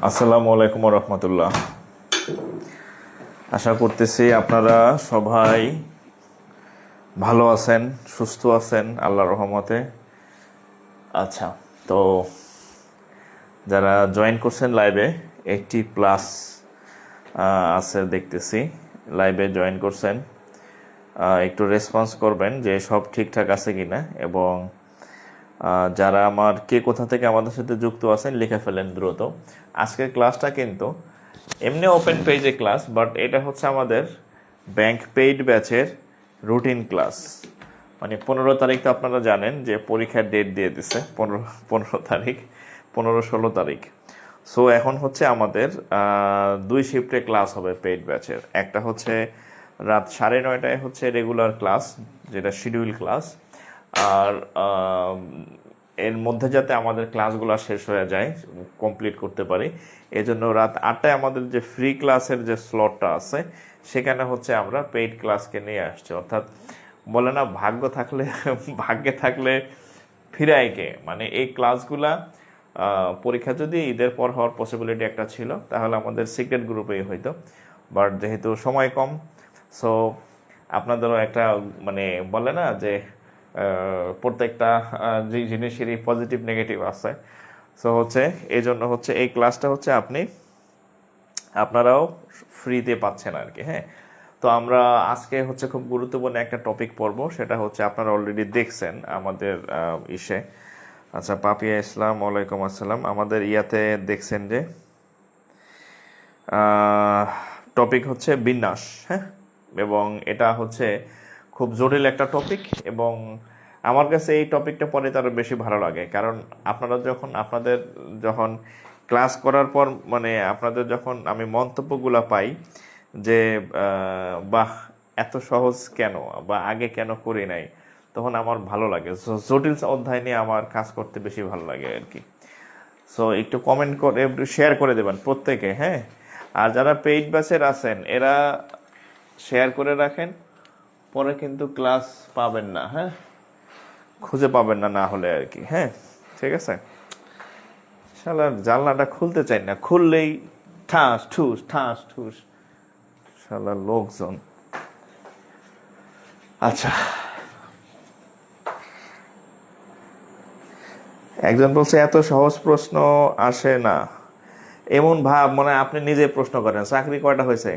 আসসালামু আলাইকুম রহমতুল্লাহ। আশা করতেছি আপনারা সবাই ভালো আছেন, সুস্থ আছেন আল্লাহর রহমতে। আচ্ছা, তো যারা জয়েন করছেন লাইভে 80+ আছে দেখতেছি, লাইভে জয়েন করছেন। একটু রেসপন্স করবেন যে সব ঠিকঠাক আছে কিনা, এবং যারা আমার কে কোথা থেকে আমাদের সাথে যুক্ত আছেন লিখে ফেলেন দ্রুত। আজকের ক্লাসটা কিন্তু এমনি ওপেন পেজে ক্লাস, বাট এটা হচ্ছে আমাদের ব্যাংক পেইড ব্যাচের রুটিন ক্লাস। মানে 15 তারিখ তো আপনারা জানেন যে পরীক্ষার ডেট দিয়ে দিছে, 15 তারিখ, 15-16 তারিখ। সো এখন হচ্ছে আমাদের 2 শিফটে ক্লাস হবে পেইড ব্যাচের। একটা হচ্ছে রাত 9:30টায় হচ্ছে রেগুলার ক্লাস, যেটা শিডিউল ক্লাস, আর এর মধ্যে যাতে আমাদের ক্লাসগুলো শেষ হয়ে যায়, কমপ্লিট করতে পারি, এজন্য রাত 8টায় আমাদের যে ফ্রি ক্লাসের যে স্লটটা আছে সেখানে হচ্ছে আমরা পেইড ক্লাসকে নিয়ে আসছি। অর্থাৎ বলে না, ভাগ্যে থাকলে ফিরায় কে, মানে এই ক্লাসগুলা পরীক্ষা যদি ঈদের পর হওয়ার পসিবিলিটি একটা ছিল তাহলে আমাদের সিক্রেট গ্রুপেই হইতো, বাট যেহেতু সময় কম, সো আপনাদেরও একটা মানে বলে না যে প্রত্যেকটা যে জিনিসেরই পজিটিভ নেগেটিভ আছে। সো হচ্ছে এই জন্য হচ্ছে এই ক্লাসটা হচ্ছে আপনারাও ফ্রিতে পাচ্ছেন আর কি। হ্যাঁ, তো আমরা আজকে হচ্ছে খুব গুরুত্বপূর্ণ একটা টপিক পড়বো, সেটা হচ্ছে আপনারা অলরেডি দেখছেন আমাদের ইসে। আচ্ছা, পাপিয়া ইসলাম, ওয়ালাইকুম আসসালাম। আমাদের ইয়াতে দেখছেন যে টপিক হচ্ছে বিন্যাস। হ্যাঁ, এবং এটা হচ্ছে খুব জটিল একটা টপিক, এবং আমার কাছে এই টপিকটা পরে তারও বেশি ভালো লাগে, কারণ আপনাদের যখন ক্লাস করার পর মানে আপনাদের যখন আমি মন্তব্যগুলো পাই যে বাহ এত সহজ কেন, বা আগে কেন করি নাই, তখন আমার ভালো লাগে। জটিল অধ্যায় নিয়ে আমার কাজ করতে বেশি ভালো লাগে আর কি। সো একটু কমেন্ট করে একটু শেয়ার করে দেবেন প্রত্যেকে। হ্যাঁ, আর যারা পেইড ব্যাচের আছেন এরা শেয়ার করে রাখেন, পরে কিন্তু ক্লাস পাবেন না। হ্যাঁ, খুঁজে পাবেন না হলে আর কি। হ্যাঁ, ঠিক আছে। শালার জানলাটা খুলতে চাই না, খুললেই ঠাস ঠুস ঠাস ঠুস, শালার লোকজন। আচ্ছা, একজন বলছে এত সহজ প্রশ্ন আসে না, এমন ভাব মানে আপনি নিজে প্রশ্ন করেন চাকরি কয়টা হয়েছে,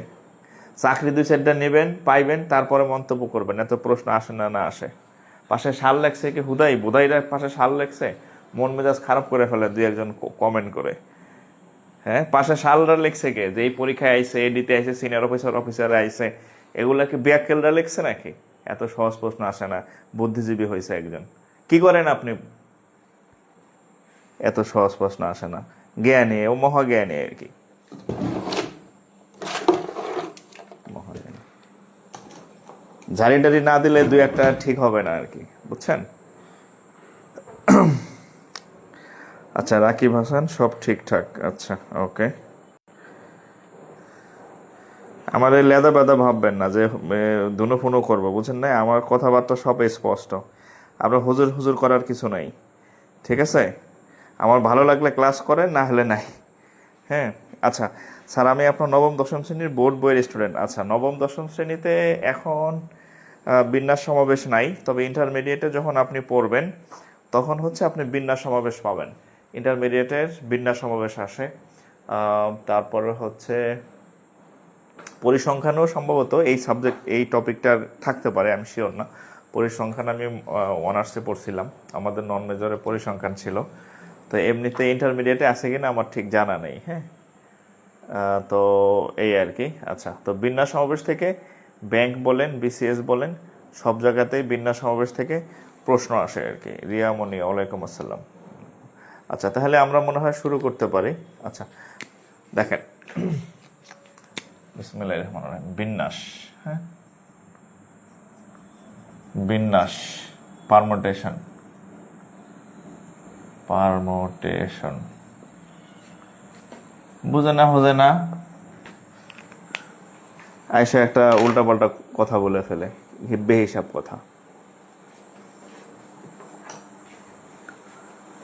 চাকরি 2-4টা নেবেন, পাইবেন, তারপরে মন্তব্য করবেন এত প্রশ্ন আসে না। না আসে। পাশে সাল লেখছে কি বুধাইরা পাশে সাল লেখছে, মন মেজাজ খারাপ করে ফেলে 2-1জন কমেন্ট করে। হ্যাঁ, পাশে সালরা লিখছে কে, যে এই পরীক্ষায় আইসে, এডিতে আইসে, সিনিয়র অফিসার আইসে, এগুলাকে ব্যাককেলরা লিখছে নাকি? এত সহজ প্রশ্ন আসে না, বুদ্ধিজীবী হয়েছে একজন। কি করেন আপনি? এত সহজ প্রশ্ন আসে না, জ্ঞানী ও মহাজ্ঞানী আর কি। ঝাড়ি টাড়ি না দিলে 2-1টা ঠিক হবে না আর কি, বুঝছেন? আচ্ছা, রাকিব হাসান, সব ঠিকঠাক। আচ্ছা, ওকে। আমার এই লেদা বেদা ভাববেন না যে দুনো ফুনো করবো, বুঝছেন না? আমার কথাবার্তা সব স্পষ্ট, আপনার হুজুর হুজুর করার কিছু নাই, ঠিক আছে? আমার ভালো লাগলে ক্লাস করেন, না হলে নাই। হ্যাঁ, আচ্ছা স্যার, আমি আপনার 9ম-10ম শ্রেণীর বোর্ড বইয়ের স্টুডেন্ট। আচ্ছা, 9ম-10ম শ্রেণীতে এখন বিন্যাস সমাবেশ নাই, তবে ইন্টারমিডিয়েটে যখন আপনি পড়বেন তখন হচ্ছে আপনি বিন্যাস সমাবেশ পাবেন। ইন্টারমিডিয়েটের বিন্যাস সমাবেশ আসে। তারপরে হচ্ছে পরিসংখ্যানও সম্ভবত এই টপিকটার থাকতে পারে, আমি শিওর না। পরিসংখ্যান আমি অনার্সে পড়ছিলাম, আমাদের নন মেজরে পরিসংখ্যান ছিল। তো এমনিতে ইন্টারমিডিয়েটে আছে কিনা আমার ঠিক জানা নেই। হ্যাঁ, তো এই আর কি। আচ্ছা, তো বিন্যাস সমাবেশ থেকে ব্যাংক বলেন, বিসিএস বলেন, সব জায়গাতেই বিন্যাস সমাবেশ থেকে প্রশ্ন আসে আর কি। রিয়ামণি, ওয়ালাইকুম আসসালাম। আচ্ছা, তাহলে আমরা মনে হয় শুরু করতে পারি। আচ্ছা, দেখেন, বিসমিল্লাহির রহমানির রহিম। বিন্যাস, হ্যাঁ, বিন্যাস, পারমোটেশন, বুঝে না আইসা একটা উল্টাপাল্টা কথা বলে ফেলে, বেহিসাব কথা।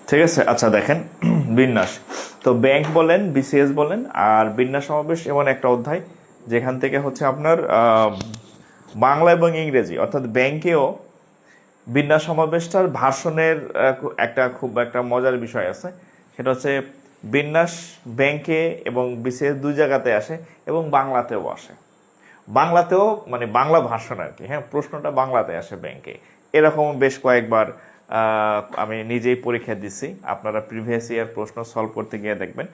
ঠিক আছে। আচ্ছা, দেখেন, বিন্যাস তো ব্যাংক বলেন, বিসিএস বলেন, আর বিন্যাস সমাবেশ এমন একটা অধ্যায় যেখান থেকে হচ্ছে আপনার বাংলা এবং ইংরেজি, অর্থাৎ ব্যাংকেও বিন্যাস সমাবেশটার ভার্সনের খুব একটা মজার বিষয় আছে। সেটা হচ্ছে বিন্যাস ব্যাংকে এবং বিসিএস 2 জায়গাতে আসে এবং বাংলাতেও আসে। বাংলাতেও মানে বাংলা ভার্সন আর কি, হ্যাঁ, প্রশ্নটা বাংলাতে আসে ব্যাংকে। এরকম বেশ কয়েকবার আমি নিজেই পরীক্ষা দিছি, আপনারা প্রিভিয়াস ইয়ার প্রশ্ন সলভ করতে গিয়ে দেখবেন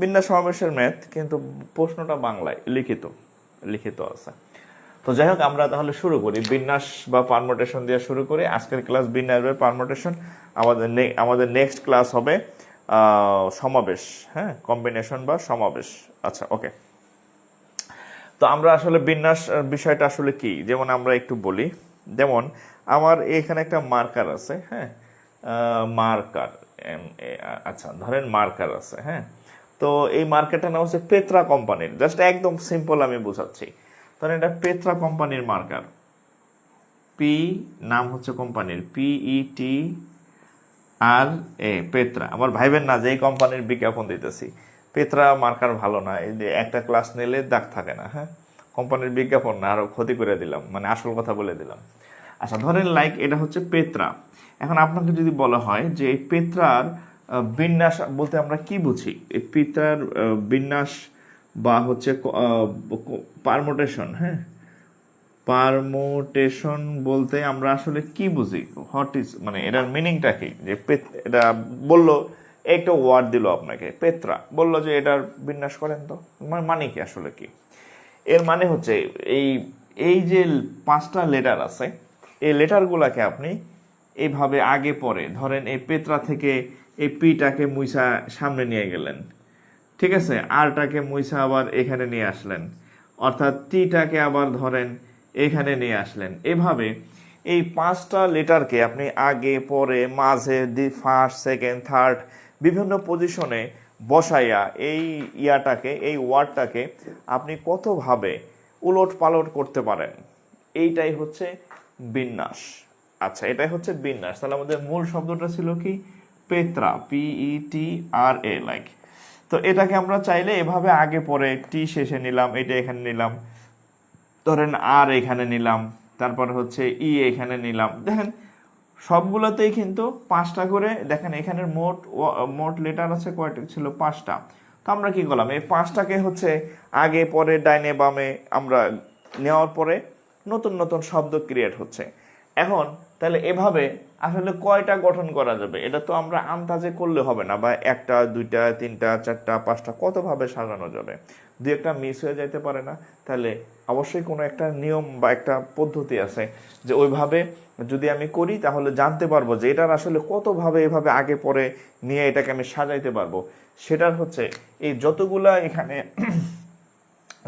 বিন্যাস সমাবেশের ম্যাথ, কিন্তু প্রশ্নটা বাংলায় লিখিত আছে। তো যাই হোক, আমরা তাহলে শুরু করি, বিন্যাস বা পারমুটেশন দিয়ে শুরু করি। আজকের ক্লাস বিন্যাস বা পারমুটেশন। আমাদের নেক্সট ক্লাস হবে সমাবেশ, হ্যাঁ, কম্বিনেশন বা সমাবেশ। আচ্ছা, ওকে। তো আমরা আসলে বিন্যাস বিষয়টা আসলে কি, যেমন আমরা একটু বলি, যেমন আমার এখানে একটা মার্কার আছে, হ্যাঁ, মার্কার, আচ্ছা ধরেন মার্কার আছে, হ্যাঁ। তো এই মার্কারটার নাম হচ্ছে পেত্রা কোম্পানির, জাস্ট একদম সিম্পল আমি বোঝাচ্ছি। ধরেন এটা পেত্রা কোম্পানির মার্কার, পি নাম হচ্ছে কোম্পানির, PETRA, পেত্রা। আমার ভাইবেন না যে এই কোম্পানির বিজ্ঞাপন দিতেছি, পেত্রা মার্কার ভালো না, এই যে একটা ক্লাস নিলে দাগ থাকে না, হ্যাঁ, কোম্পানির বিজ্ঞাপন না, আরো ক্ষতি করে দিলাম, মানে আসল কথা বলে দিলাম। আচ্ছা ধরেন লাইক এটা হচ্ছে পেত্রা। এখন আপনাকে যদি বলা হয় যে এই পেত্রার বিন্যাস বলতে আমরা কি বুঝি, এই পেত্রার বিন্যাস বা হচ্ছে পারমুটেশন, হ্যাঁ, পারমুটেশন বলতে আমরা আসলে কি বুঝি, হোয়াট ইজ, মানে এটার মিনিংটা কি, যে এটা বললো, একটা ওয়ার্ড দিল আপনাকে পেত্রা, বললো যে এটার বিন্যাস করেন, তো মানে কি আসলে কি? এর মানে হচ্ছে এই এই যে 5টা লেটার আছে, এই লেটারগুলাকে আপনি এইভাবে আগে পরে, ধরেন এই পেত্রা থেকে এই পিটাকে মুইসা সামনে নিয়ে গেলেন, ঠিক আছে, আরটাকে মুইসা আবার এখানে নিয়ে আসলেন, অর্থাৎ টিটাকে আবার ধরেন এখানে নিয়ে আসলেন। এভাবে এই 5টা লেটারকে আপনি আগে পরে মাঝে ফার্স্ট সেকেন্ড থার্ড বিভিন্ন পজিশনে বসাইয়া এই এই ওয়ার্ডটাকে আপনি কতভাবে উলট পালট করতে পারেন, এইটাই হচ্ছে বিন্যাস। আচ্ছা, এটাই হচ্ছে বিন্যাস। তাহলে আমাদের মূল শব্দটা ছিল কি, পেত্রা, PETRA, লাইক। তো এটাকে আমরা চাইলে এভাবে আগে পরে টি শেষে নিলাম, এটা এখানে নিলাম, ধরেন আর এখানে নিলাম, তারপর হচ্ছে এখানে নিলাম। দেখেন সবগুলোতেই কিন্তু 5টা করে, দেখেন এখানে মোট লেটার আছে কয়টা ছিল, 5টা। তো আমরা কি করলাম, এই 5টাকে হচ্ছে আগে পরে ডাইনে বামে আমরা নেওয়ার পরে নতুন নতুন শব্দ ক্রিয়েট হচ্ছে। এখন তাহলে এভাবে আসলে কয়টা গঠন করা যাবে, এটা তো আমরা আন্দাজে করলে হবে না, বা 1টা 2টা 3টা 4টা 5টা কতভাবে সাজানো যাবে, দুই একটা মিস হয়ে যাইতে পারে না? তাহলে অবশ্যই কোনো একটা নিয়ম বা একটা পদ্ধতি আছে, যে ওইভাবে যদি আমি করি তাহলে জানতে পারবো যে এটার আসলে কতভাবে এভাবে আগে পরে নিয়ে এটাকে আমি সাজাইতে পারবো। সেটার হচ্ছে এই যতগুলা এখানে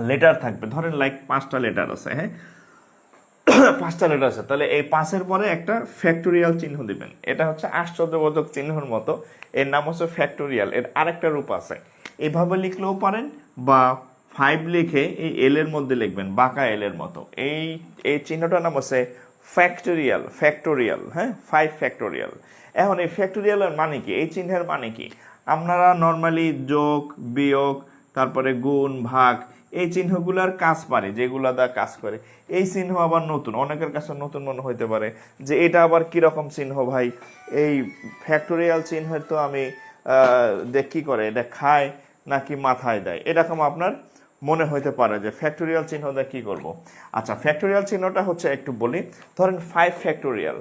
লেটার থাকবে, ধরেন লাইক 5টা লেটার আছে, হ্যাঁ, 5টা লেটার আছে, তাহলে এই 5-এর পরে একটা ফ্যাক্টোরিয়াল চিহ্ন দিবেন। এটা হচ্ছে আশ্চর্যবোধক চিহ্নের মতো, এর নাম হচ্ছে ফ্যাক্টোরিয়াল। এর আরেকটা রূপ আছে, এভাবে লিখলেও পারেন, বা 5 লিখে এই এল এর মধ্যে লিখবেন, বাঁকা এল এর মতো। এই চিহ্নটার নাম হচ্ছে ফ্যাক্টোরিয়াল, হ্যাঁ, 5 ফ্যাক্টোরিয়াল। এখন এই ফ্যাক্টোরিয়ালের মানে কি, এই চিহ্নের মানে কি? আপনারা নর্মালি যোগ বিয়োগ, তারপরে গুণ ভাগ, এই চিহ্নগুলার কাজ পারে, যেগুলা দা কাজ করে। এই চিহ্ন আবার নতুন, অনেকের কাছে নতুন মনে হইতে পারে যে এটা আবার কিরকম চিহ্ন ভাই, এই ফ্যাক্টোরিয়াল চিহ্নের তো আমি দেখ কি করে, এটা খায় নাকি মাথায় দেয়, এরকম আপনার মনে হইতে পারে যে ফ্যাক্টোরিয়াল চিহ্ন দিয়ে কি করব। আচ্ছা, ফ্যাক্টোরিয়াল চিহ্নটা হচ্ছে একটু বলি, ধরেন 5 ফ্যাক্টোরিয়াল,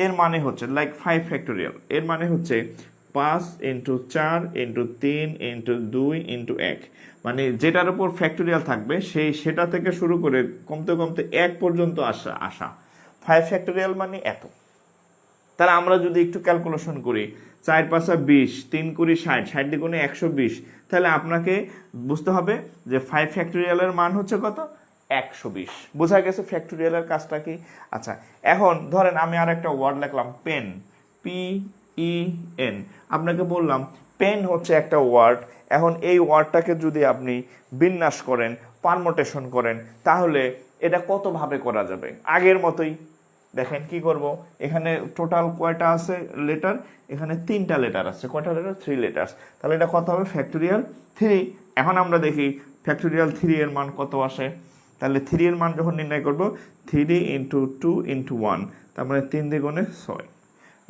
এর মানে হচ্ছে লাইক 5 ফ্যাক্টোরিয়াল, এর মানে হচ্ছে 5 × 4 × 3 × 2 × 1, মানে যেটার উপর ফ্যাক্টোরিয়াল থাকবে সেটা থেকে শুরু করে কমতে কমতে 1 পর্যন্ত আসা 5 ফ্যাক্টোরিয়াল মানে এত। তাহলে আমরা যদি একটু ক্যালকুলেশন করি, 4 × 5 = 20, 3 × 20 = 60, 60 × 120, তাহলে আপনাকে বুঝতে হবে যে 5 ফ্যাক্টোরিয়ালের মান হচ্ছে কত, 120। বোঝা গেছে ফ্যাক্টোরিয়ালের কাজটা কি? আচ্ছা, এখন ধরেন আমি আর একটা ওয়ার্ড লিখলাম পেন, PEN। আপনাকে বললাম পেন হচ্ছে একটা ওয়ার্ড। এখন এই ওয়ার্ডটাকে যদি আপনি বিন্যাস করেন, পারমুটেশন করেন, তাহলে এটা কতভাবে করা যাবে? আগের মতোই দেখেন কি করব, এখানে টোটাল কয়টা আছে লেটার, এখানে 3টা লেটার আছে, কয়টা লেটার, 3 লেটার্স। তাহলে এটা কত হবে, ফ্যাক্টোরিয়াল 3। এখন আমরা দেখি ফ্যাক্টোরিয়াল 3 এর মান কত আসে। তাহলে 3 এর মান যখন নির্ণয় করব, 3 × 2 × 1, তার মানে 3 × 6।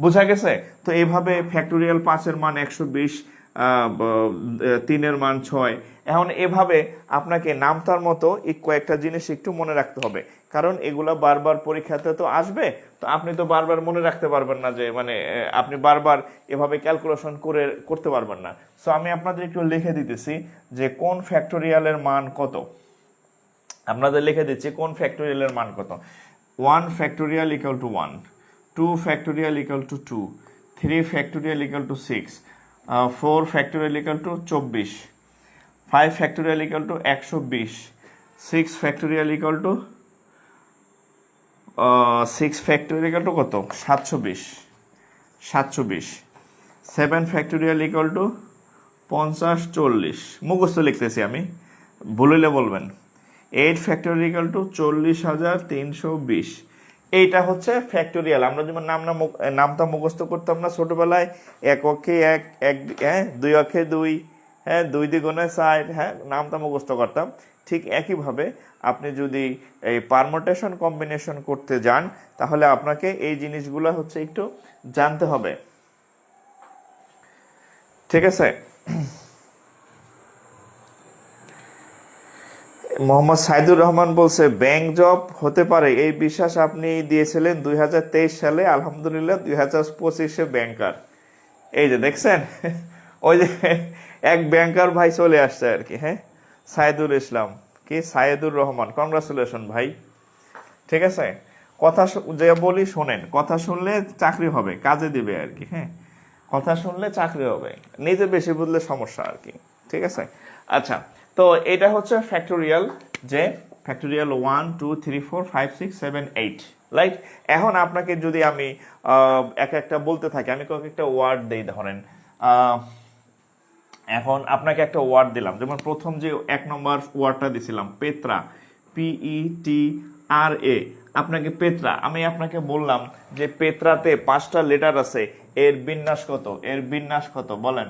বোঝা গেছে? তো এইভাবে ফ্যাক্টোরিয়াল 5 এর মান 120, 3 এর মান 6। এখন এভাবে আপনাকে নামতার মতো কয়েকটা জিনিস একটু মনে রাখতে হবে, কারণ এগুলা বারবার পরীক্ষাতে তো আসবে, তো আপনি তো বারবার মনে রাখতে পারবেন না, যে মানে আপনি বারবার এভাবে ক্যালকুলেশন করতে পারবেন না। সো আমি আপনাদের একটু লিখে দিতেছি যে কোন ফ্যাক্টোরিয়ালের মান কত। আপনাদের লিখে দিচ্ছি কোন ফ্যাক্টোরিয়ালের মান কত। 1 factorial equal to 1, 2 factorial equal to 2, 3 factorial equal to 6, 4 factorial equal to 24, 5 factorial equal to 120, 6 factorial equal to 6 factorial equal to কত 720, 7 ফ্যাক্টোরিয়াল ইকুয়াল টু 50 40, মুখস্থ লিখতেছি আমি, ভুল হইলে বলবেন। 8 ফ্যাক্টোরিয়াল ইকুয়াল টু 40,320। এইটা হচ্ছে ফ্যাক্টোরিয়াল। আমরা যেমন নামটা মুখস্থ করতাম না ছোটবেলায়, এক অক্ষে এক, দুই অক্ষে দুই, হ্যাঁ, 2 দ্বিগুণে 4, হ্যাঁ, নামটা মুখস্থ করতাম। ঠিক একইভাবে আপনি যদি এই পারমুটেশন কম্বিনেশন করতে যান, তাহলে আপনাকে এই জিনিসগুলো হচ্ছে একটু জানতে হবে, ঠিক আছে। মোহাম্মদ সাইদুর রহমান বলছে ব্যাংক জব হতে পারে, এই বিশ্বাস আপনি দিয়েছিলেন 2023 সালে, আলহামদুলিল্লাহ 2025-এ ব্যাংকার। এই যে দেখছেন, ওই যে এক ব্যাংকার ভাই চলে আসছে আর কি, হ্যাঁ, সাইদুল ইসলাম কি সাইদুর রহমান, কংগ্রাচুলেশন ভাই, ঠিক আছে। কথা যে বলি শোনেন, কথা শুনলে চাকরি হবে, কাজে দিবে আর কি, হ্যাঁ, কথা শুনলে চাকরি হবে, নিজে বেশি বুঝলে সমস্যা আর কি, ঠিক আছে। আচ্ছা, তো এটা হচ্ছে ফ্যাক্টোরিয়াল, যে ফ্যাক্টোরিয়াল 1 2 3 4 5 6 7 8, রাইট। এখন আপনাকে যদি আমি এক একটা বলতে থাকি, আমি কয়েকটা ওয়ার্ড দেই, ধরেন এখন আপনাকে একটা ওয়ার্ড দিলাম, যেমন প্রথম যে 1 নম্বর ওয়ার্ডটা দিছিলাম পেত্রা, PETRA, আপনাকে পেত্রা, আমি আপনাকে বললাম যে পেত্রাতে 5টা লেটার আছে, এর বিন্যাস কত, এর বিন্যাস কত বলেন,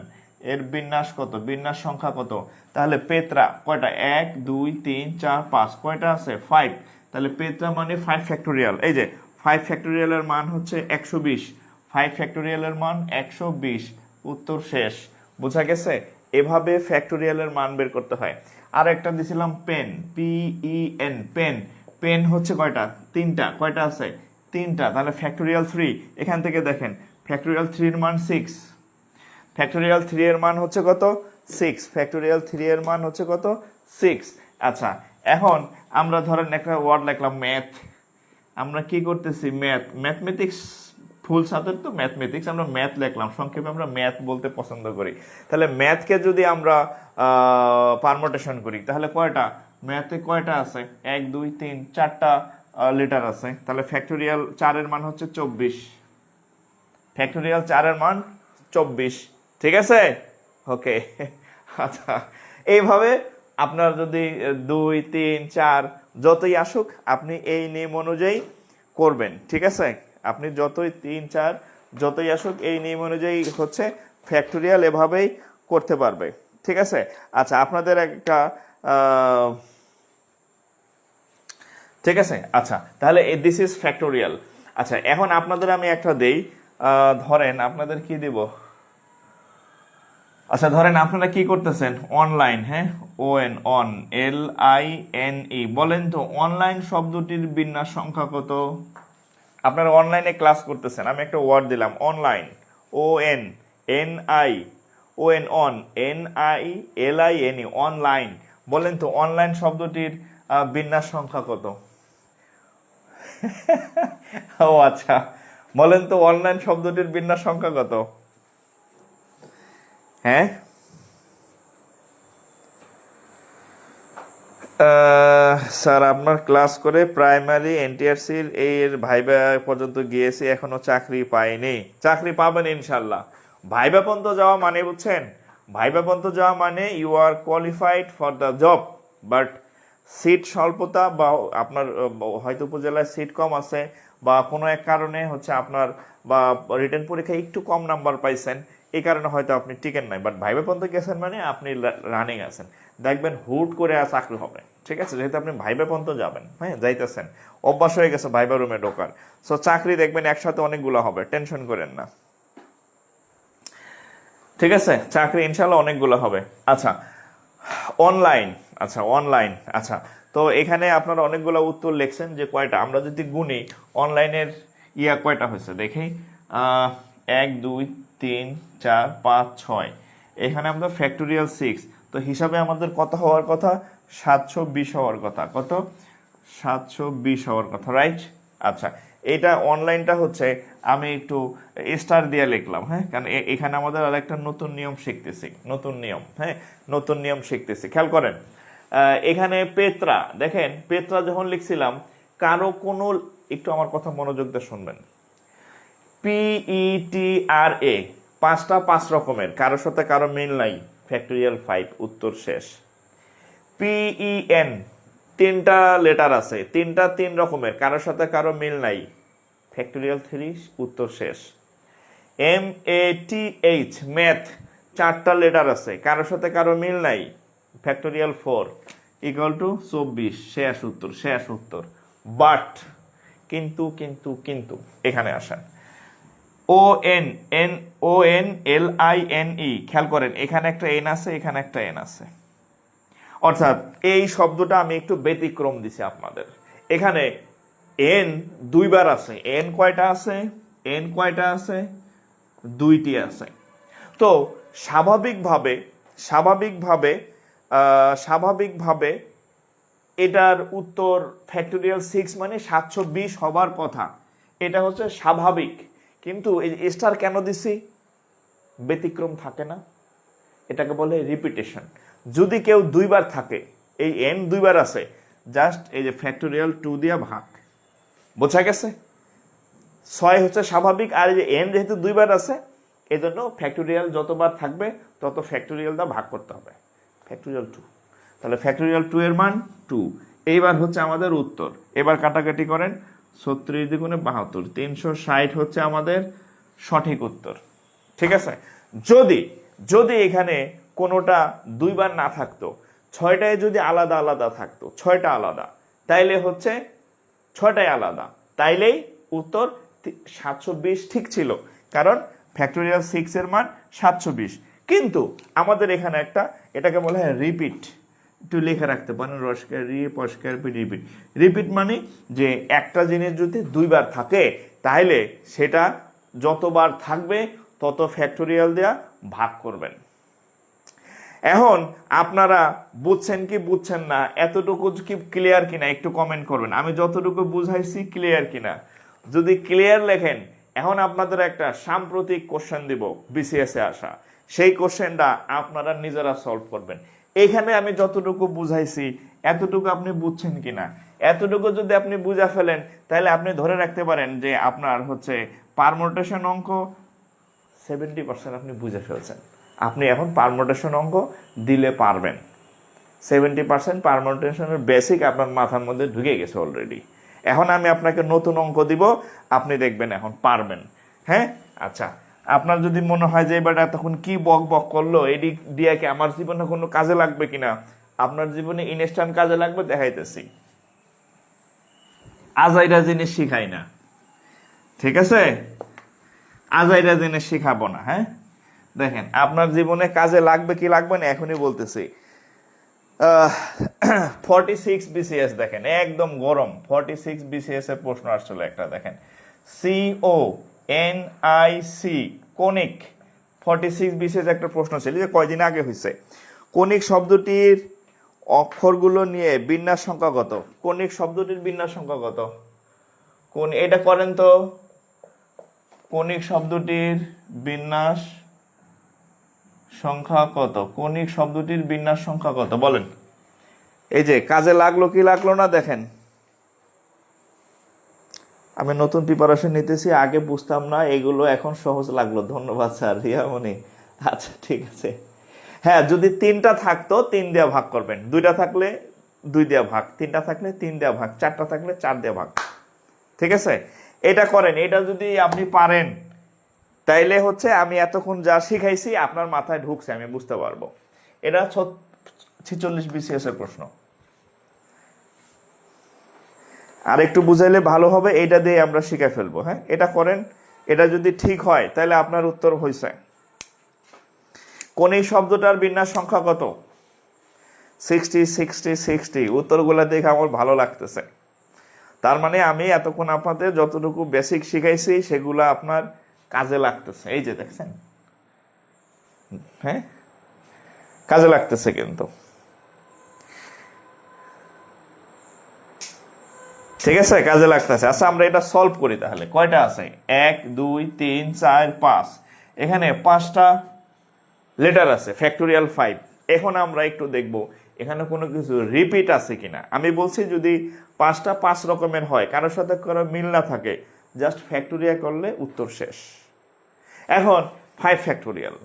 এর বিন্যাস কত, বিন্যাস সংখ্যা কত। তাহলে পেত্রা কয়টা, 1 2 3 4 5, কয়টা আছে 5, তাহলে পেত্রা মানে 5 ফ্যাক্টোরিয়াল। এই যে 5 ফ্যাক্টোরিয়ালের মান হচ্ছে 120, 5 ফ্যাক্টোরিয়ালের মান 120, উত্তর শেষ, বোঝা গেছে। এভাবে ফ্যাক্টোরিয়ালের মান বের করতে হয়। আর একটা দিছিলাম পেন, PEN, পেন, পেন হচ্ছে কয়টা, 3টা, কয়টা আছে 3টা, তাহলে ফ্যাক্টোরিয়াল 3, এখান থেকে দেখেন ফ্যাক্টোরিয়াল 3 এর মান 6, ফ্যাক্টোরিয়াল 3 এর মান হচ্ছে কত 6, ফ্যাক্টোরিয়াল 3 এর মান হচ্ছে কত 6। আচ্ছা, এখন আমরা ধরেন একটা ওয়ার্ড লিখলাম ম্যাথ, আমরা কি করতেছি ম্যাথমেটিক্স, ফুল সাথে তো ম্যাথমেটিক্স, আমরা ম্যাথ লিখলাম, সংক্ষেপে আমরা ম্যাথ বলতে পছন্দ করি। তাহলে ম্যাথকে যদি আমরা পারমুটেশন করি, তাহলে কয়টা ম্যাথে কয়টা আছে, 1 2 3 4টা লেটার আছে, তাহলে ফ্যাক্টোরিয়াল 4 এর মান হচ্ছে 24, ফ্যাক্টোরিয়াল 4 এর মান 24, ঠিক আছে, ওকে। আচ্ছা, এইভাবে আপনার যদি 2 3 4 যতই আসুক, আপনি এই নিয়ম অনুযায়ী করবেন, ঠিক আছে। আপনি যতই 3 4 যতই আসুক, এই নিয়ম অনুযায়ী হচ্ছে ফ্যাক্টোরিয়াল এভাবেই করতে পারবে, ঠিক আছে। আচ্ছা, আপনাদের একটা ঠিক আছে। আচ্ছা, তাহলে দিস ইজ ফ্যাক্টোরিয়াল। আচ্ছা, এখন আপনাদের আমি একটা দেই, ধরেন আপনাদের কি দিব, আচ্ছা ধরেন আপনারা কি করতেছেন, অনলাইন, হ্যাঁ, ON, অন, LINE, বলেন তো অনলাইন শব্দটির বিন্যাস সংখ্যা কত। আপনারা অনলাইনে ক্লাস করতেছেন, আমি একটা ওয়ার্ড দিলাম online, ON, NI, ON, on, NI, LINE, online, বলেন তো অনলাইন শব্দটির বিন্যাস সংখ্যা কত। ও আচ্ছা, বলেন তো অনলাইন শব্দটির বিন্যাস সংখ্যা কত, হ্যাঁ। স্যার আপনার ক্লাস করে প্রাইমারি NTRC-র এর ভাইবা পর্যন্ত গিয়েছি, এখনো চাকরি পাইনি। চাকরি পাবেন ইনশাল্লাহ। ভাইবা পর্যন্ত যাওয়া মানে বুঝছেন, ভাইবা পর্যন্ত যাওয়া মানে you are qualified for the job, but seat স্বল্পতা, বা আপনার হয়তো উপজেলায় সিট কম আছে, বা কোনো এক কারণে হচ্ছে আপনার, বা রিটেন পরীক্ষায় একটু কম নাম্বার পাইছেন, এই কারণে হয়তো আপনি টিকেন নাই, বাট ভাইবা পর্যন্ত গেছেন মানে আপনি রানিং আছেন, দেখবেন হুট করে চাকরি হবে, ঠিক আছে, যেহেতু আপনি ভাইবা পর্যন্ত যাবেন, হ্যাঁ, যাইতেছেন, অভ্যাস হয়ে গেছে ভাইবা রুমে ঢোকার, সো চাকরি দেখবেন একসাথে অনেকগুলো হবে, টেনশন করেন না, ঠিক আছে, চাকরি ইনশাল্লাহ অনেকগুলো হবে। আচ্ছা, অনলাইন, আচ্ছা অনলাইন, আচ্ছা। তো এখানে আপনারা অনেকগুলো উত্তর লিখছেন যে কয়টা, আমরা যদি গুনি অনলাইনের কয়টা হয়েছে দেখি, 1 2 3 4 5 6, এখানে আমরা ফ্যাক্টোরিয়াল 6, তো হিসাবে আমাদের কত হওয়ার কথা, 720 হওয়ার কথা, কত, 720 হওয়ার কথা, রাইট। আচ্ছা, এটা অনলাইনটা হচ্ছে আমি একটু স্টার দিয়ে লিখলাম, হ্যাঁ, কারণ এখানে আমাদের আর একটা নতুন নিয়ম শিখতেছি, নতুন নিয়ম, হ্যাঁ, নতুন নিয়ম শিখতেছি, খেয়াল করেন। এখানে পেত্রা, দেখেন পেত্রা যখন লিখছিলাম, কারো কোনো, একটু আমার কথা মনোযোগ দিয়ে শুনবেন, PETRA 5টা 5 রকমের, কারোর সাথে কারো মিল নাই, ফ্যাক্টোরিয়াল 5, উত্তর শেষ। PEN 3টা লেটার আছে, 3টা 3 রকমের, কারোর সাথে কারো মিল নাই, ফ্যাক্টোরিয়াল 3, উত্তর শেষ। MATH ম্যাথ 4টা লেটার আছে, কারোর সাথে কারো মিল নাই, ফ্যাক্টোরিয়াল 4 ইকুয়াল টু 24, শেষ উত্তর, শেষ উত্তর। বাট, কিন্তু কিন্তু কিন্তু এখানে আসেন, ONLINE, খেয়াল করেন এখানে একটা এন আছে, এখানে একটা এন আছে, অর্থাৎ এই শব্দটা আমি একটু ব্যতিক্রম দিছি আপনাদের। এখানে এন 2বার আছে, এন কয়টা আছে, এন কয়টা আছে, 2টি আছে। তো স্বাভাবিকভাবে স্বাভাবিকভাবে স্বাভাবিকভাবে এটার উত্তর ফ্যাক্টোরিয়াল 6 মানে 720 হবার কথা, এটা হচ্ছে স্বাভাবিক। কিন্তু এই স্টার কেন দিছি, ব্যতিক্রম থাকে না, এটাকে বলে রিপিটেশন। যদি কেউ 2বার থাকে, এই এন 2বার আছে, জাস্ট এই যে ফ্যাক্টোরিয়াল 2 দিয়া ভাগ, বোঝা গেছে। 6 হচ্ছে স্বাভাবিক, আর এই যে এন যেহেতু 2বার আছে, এই জন্য ফ্যাক্টোরিয়াল যতবার থাকবে তত ফ্যাক্টোরিয়াল দা ভাগ করতে হবে, ফ্যাক্টোরিয়াল 2। তাহলে ফ্যাক্টোরিয়াল 2 এর মান 2। এইবার হচ্ছে আমাদের উত্তর, এবার কাটাকাটি করেন, 36 দ্বিগুণে 72, 360 হচ্ছে আমাদের সঠিক উত্তর, ঠিক আছে। যদি যদি এখানে কোনোটা 2বার না থাকতো, 6টায় যদি আলাদা আলাদা থাকতো, 6টা আলাদা, তাইলে হচ্ছে 6টাই আলাদা, তাইলেই উত্তর 720 ঠিক ছিল, কারণ ফ্যাক্টোরিয়াল 6 এর মান 720। কিন্তু আমাদের এখানে একটা, এটাকে বলা হয় রিপিট, একটু লিখে রাখতে পারেন, রস্কার রিপিট। রিপিট মানে যে একটা জিনিস যদি 2বার থাকে, তাহলে সেটা যতবার থাকবে তত ফ্যাক্টোরিয়াল দেয়া ভাগ করবেন। এখন আপনারা বুঝছেন কি বুঝছেন না, এতটুকু কি ক্লিয়ার কিনা একটু কমেন্ট করবেন, আমি যতটুকু বুঝাইছি ক্লিয়ার কিনা। যদি ক্লিয়ার লেখেন, এখন আপনাদের একটা সাম্প্রতিক কোশ্চেন দিব বিসিএস এ আসা, সেই কোশ্চেনটা আপনারা নিজেরা সলভ করবেন। এখানে আমি যতটুকু বুঝাইছি এতটুকু আপনি বুঝছেন কিনা, এতটুকু যদি আপনি বুঝা ফেলেন, তাহলে আপনি ধরে রাখতে পারেন যে আপনার হচ্ছে পারমুটেশন অঙ্ক 70% আপনি বুঝে ফেলছেন। আপনি এখন পারমুটেশন অঙ্ক দিলে পারবেন, 70% পারমুটেশনের বেসিক আপনার মাথার মধ্যে ঢুকে গেছে অলরেডি। এখন আমি আপনাকে নতুন অঙ্ক দিব, আপনি দেখবেন এখন পারবেন, হ্যাঁ। আচ্ছা, আপনার যদি মনে হয় যে এবার তখন কি বক বক করলো, এদিক দিয়ে কি আমার জীবনে কোনো কাজে লাগবে কিনা, আপনার জীবনে ইনস্ট্যান্ট কাজে লাগবে, দেখাইতেছি। আজাইরা জিনিস শিখাই না, ঠিক আছে, আজাইরা জিনিস শিখাবো না, হ্যাঁ। দেখেন আপনার জীবনে কাজে লাগবে কি লাগবে না এখনই বলতেছি। 46 বিসিএস দেখেন, একদম গরম 46 বিসিএস এর প্রশ্ন আসছিল একটা, দেখেন CONIC, কনিক, 46 বিসিএস একটা প্রশ্ন ছিল যে কয়দিন আগে হয়েছে। কনিক শব্দটির অক্ষরগুলো নিয়ে বিন্যাস সংখ্যা কত, কনিক শব্দটির বিন্যাস সংখ্যা কত, কোন এটা করেন তো, কনিক শব্দটির বিন্যাস সংখ্যা কত, কনিক শব্দটির বিন্যাস সংখ্যা কত বলেন। এই যে কাজে লাগলো কি লাগলো না দেখেন, আমি নতুন প্রিপারেশন নিতেছি, আগে বুঝতাম না এগুলো, এখন সহজ লাগলো, ধন্যবাদ স্যার রিয়ামণি। আচ্ছা ঠিক আছে, হ্যাঁ, যদি 3টা থাকতো 3 দিয়ে ভাগ করবেন, 2টা থাকলে 2 দিয়ে ভাগ, 3টা থাকলে 3 দিয়ে ভাগ, 4টা থাকলে 4 দিয়ে ভাগ, ঠিক আছে। এটা করেন, এটা যদি আপনি পারেন তাইলে হচ্ছে আমি এতক্ষণ যা শিখাইছি আপনার মাথায় ঢুকছে, আমি বুঝতে পারবো। এটা 46 বিসিএস এর প্রশ্ন, আর একটু বুঝাইলে ভালো হবে, এইটা দিয়ে আমরা শিখে ফেলবো, হ্যাঁ। এটা করেন, এটা যদি ঠিক হয় তাহলে আপনার উত্তর হয়েছে। কোন এই শব্দটার বিন্যাস সংখ্যা কত, 60 উত্তরগুলো দেখে আমার ভালো লাগতেছে। তার মানে আমি এতক্ষণ আপনাদের যতটুকু বেসিক শিখাইছি সেগুলো আপনার কাজে লাগতেছে। এই যে দেখছেন, হ্যাঁ, কাজে লাগতেছে কিন্তু। ঠিক আছে, কাজে লাগতেছে। আচ্ছা, আমরা এটা সলভ করি তাহলে। কয়টা আছে? 1 2 3 4 5। এখানে 5টা লেটার আছে, ফ্যাক্টোরিয়াল 5। এখন আমরা একটু দেখব এখানে কোনো কিছু রিপিট আছে কিনা। আমি বলছি যদি 5টা 5 রকমের হয়, কারোর সাথে কারো মিল না থাকে, জাস্ট ফ্যাক্টোরিয়াল করলে উত্তর শেষ। এখন 5 ফ্যাক্টোরিয়াল।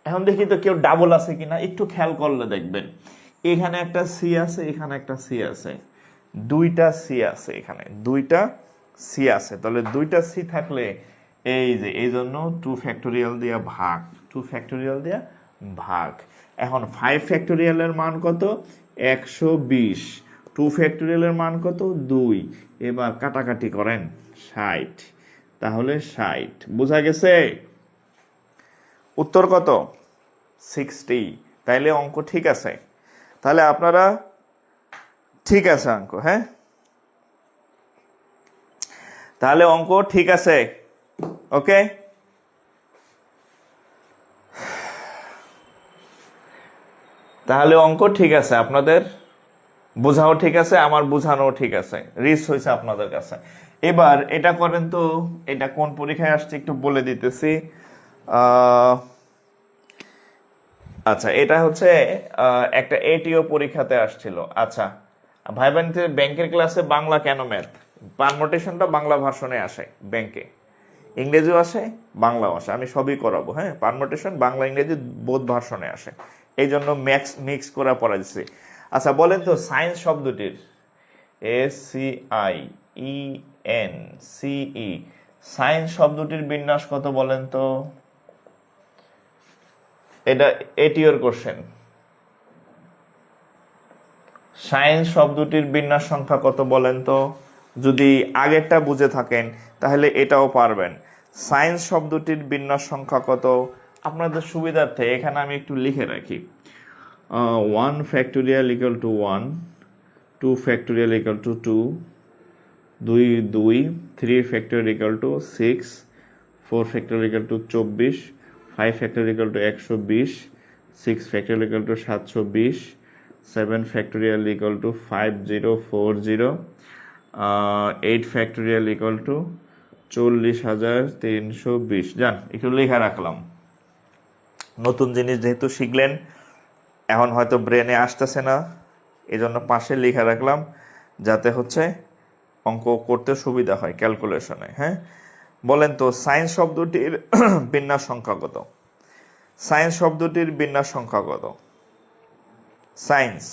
এখন দেখি তো কেউ ডাবল আছে কিনা, একটু খেয়াল করলে দেখবেন এখানে একটা সি আছে, এখানে একটা সি আছে, দুইটা সি আছে, এখানে দুইটা সি আছে। তাহলে দুইটা সি থাকলে এই যে এই জন্য 2 ফ্যাক্টোরিয়াল দিয়া ভাগ, 2 ফ্যাক্টোরিয়াল দিয়া ভাগ। এখন 5 ফ্যাক্টোরিয়ালের মান কত? 120। 2 ফ্যাক্টোরিয়ালের মান কত? 2। এবার কাটাকাটি করেন, 60। তাহলে 60। বোঝা গেছে? উত্তর কত? 60। তাইলে অঙ্ক ঠিক আছে। তাহলে আপনারা ঠিক আছে অঙ্ক, হ্যাঁ, তাহলে অঙ্ক ঠিক আছে। ওকে, তাহলে অঙ্ক ঠিক আছে, আপনাদের বোঝাও ঠিক আছে, আমার বোঝানো ঠিক আছে, রিচ হয়েছে আপনাদের কাছে। এবার এটা করেন তো, এটা কোন পরীক্ষায় আসছে একটু বলে দিতেছি। আচ্ছা, এটা হচ্ছে একটা এটিও পরীক্ষাতে আসছিল। আচ্ছা ভাই বোন, ব্যাংকের ক্লাসে বাংলা কেন ম্যাথ, পারমোটেশনটা বাংলা ভার্সনে আসে ব্যাংকে, ইংরেজিও আসে বাংলাও আসে, আমি সবই করাবো। হ্যাঁ, পারমোটেশন বাংলা ইংরেজি বোধ ভার্সনে আসে, এই জন্য মিক্স করা পড়া যাচ্ছে। আচ্ছা বলেন তো, সায়েন্স শব্দটির SCIENCE, সায়েন্স শব্দটির বিন্যাস কত বলেন তো? এটা এটিওর কোশ্চেন। সায়েন্স শব্দটির বিন্যাস সংখ্যা কত বলেন তো? যদি আগেরটা বুঝে থাকেন তাহলে এটাও পারবেন। সায়েন্স শব্দটির বিন্যাস সংখ্যা কত? আপনাদের সুবিধার্থে এখানে আমি একটু লিখে রাখি। 1 factorial equal to 1, 2 factorial equal to 2, 2 3 factorial equal to 6, 4 factorial equal to 24, 5 factorial equal to 120, 6 factorial equal to 720, 7 factorial equal to 5040, 8 factorial equal to 40,320। যান, একটু লেখা রাখলাম। নতুন জিনিস যেহেতু শিখলেন, এখন হয়তো ব্রেনে আসতেছে না, এই জন্য পাশে লেখা রাখলাম যাতে হচ্ছে অঙ্ক করতে সুবিধা হয় ক্যালকুলেশনে। হ্যাঁ, বলেন তো সায়েন্স শব্দটির বিন্যাস সংখ্যা কত? সায়েন্স শব্দটির বিন্যাস সংখ্যা কত? সায়েন্স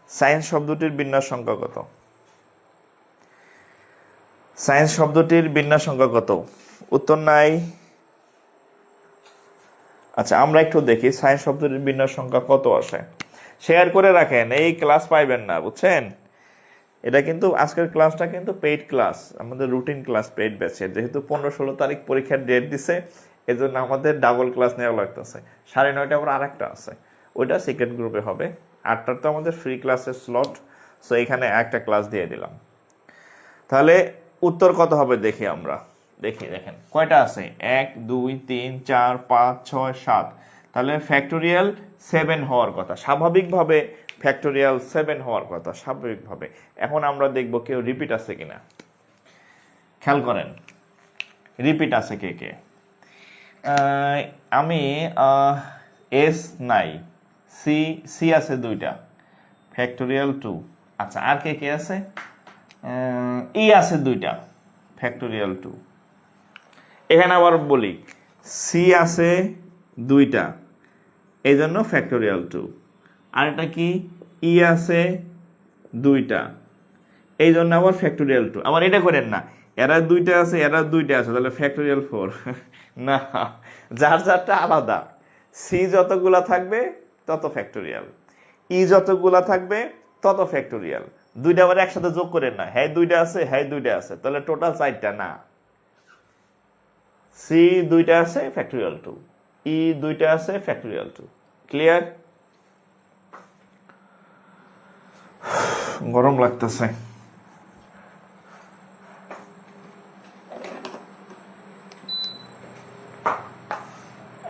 সায়েন্স শব্দটির বিন্যাস সংখ্যা কত? সায়েন্স শব্দটির বিন্যাস সংখ্যা কত? উত্তর নাই। আচ্ছা, আমরা একটু দেখি সায়েন্স শব্দটির বিন্যাস সংখ্যা কত আসে। শেয়ার করে রাখেন, এই ক্লাস পাইবেন না, বুঝছেন? এটা কিন্তু আজকের ক্লাসটা কিন্তু পেইড ক্লাস, আমাদের রুটিন ক্লাস পেইড ব্যাচের। যেহেতু 15-16 তারিখ পরীক্ষার ডেট দিছে, এজন্য আমাদের ডাবল ক্লাস নেওয়া লাগতেছে। 9:30 আবার আরেকটা আছে, ওইটা সেকেন্ড গ্রুপে হবে। 8টার তো আমাদের ফ্রি ক্লাসের স্লট, সো এখানে একটা ক্লাস দিয়ে দিলাম। তাহলে উত্তর কত হবে দেখি আমরা। দেখেন কয়টা আছে, 1 2 3 4 5 6 7। তাহলে ফ্যাক্টোরিয়াল 7 হওয়ার কথা, স্বাভাবিকভাবে ফ্যাক্টোরিয়াল 7 হওয়ার কথা স্বাভাবিকভাবে। এখন আমরা দেখব কেউ রিপিট আছে কিনা, খেয়াল করেন রিপিট আছে কে কে। আমি এস নাই, সি আছে 2টা, ফ্যাক্টোরিয়াল 2। আচ্ছা, আর কে কে আছে? ই আছে 2টা, ফ্যাক্টোরিয়াল 2। এখানে আবার বলি সি আছে 2টা, এই জন্য ফ্যাক্টোরিয়াল 2। আর এটা কি, ই আছে 2টা, এই জন্য আবার ফ্যাক্টোরিয়াল 2। আবার এটা করেন না, এরা 2টা আছে এরা 2টা আছে, তাহলে ফ্যাক্টোরিয়াল 4। না, যার যারটা আলাদা। সি যতগুলা থাকবে তত ফ্যাক্টোরিয়াল, ই যতগুলা থাকবে তত ফ্যাক্টোরিয়াল। 2টা আবার একসাথে যোগ করেন না, হ্যাঁ 2টা আছে হ্যাঁ 2টা আছে, তাহলে টোটাল 4টা না। সি 2টা আছে ফ্যাক্টোরিয়াল 2, ই 2টা আছে ফ্যাক্টোরিয়াল 2। ক্লিয়ার? গরম লাগতেছে।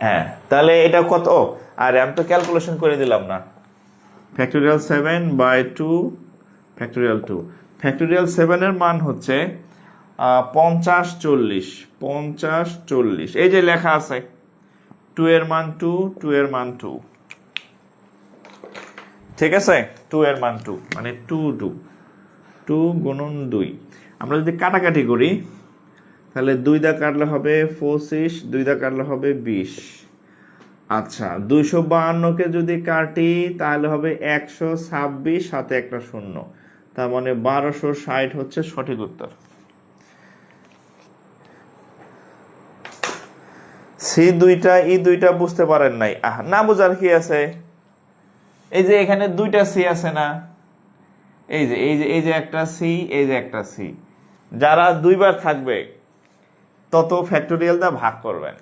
হ্যাঁ, তাহলে এটা কত? আরে আমি তো ক্যালকুলেশন করে দিলাম না। ফ্যাক্টোরিয়াল 7/2 ফ্যাক্টোরিয়াল 2, ফ্যাক্টোরিয়াল 7 এর মান হচ্ছে 50 40 50 40। এই যে লেখা আছে 2 এর মান 2, 2 এর মান 2, ঠিক আছে? 2 এর মান 2 মানে 2 2 2 গুণন 2। আমরা যদি কাটাকাটি করি তাহলে 2 দা কাটলে হবে 25, 2 দা কাটলে হবে 20। আচ্ছা, 252কে যদি কাটি তাহলে হবে 126, সাথে একটা শূন্য, তার মানে 1260 হচ্ছে সঠিক উত্তর। সি দুইটা ই দুইটা বুঝতে পারেন নাই, না বুঝার কি আছে? এই যে এখানে দুইটা সি আছে না, এই যে একটা সি, এই যে একটা সি, যারা দুইবার থাকবে তত ফ্যাক্টোরিয়াল দা ভাগ করবেন।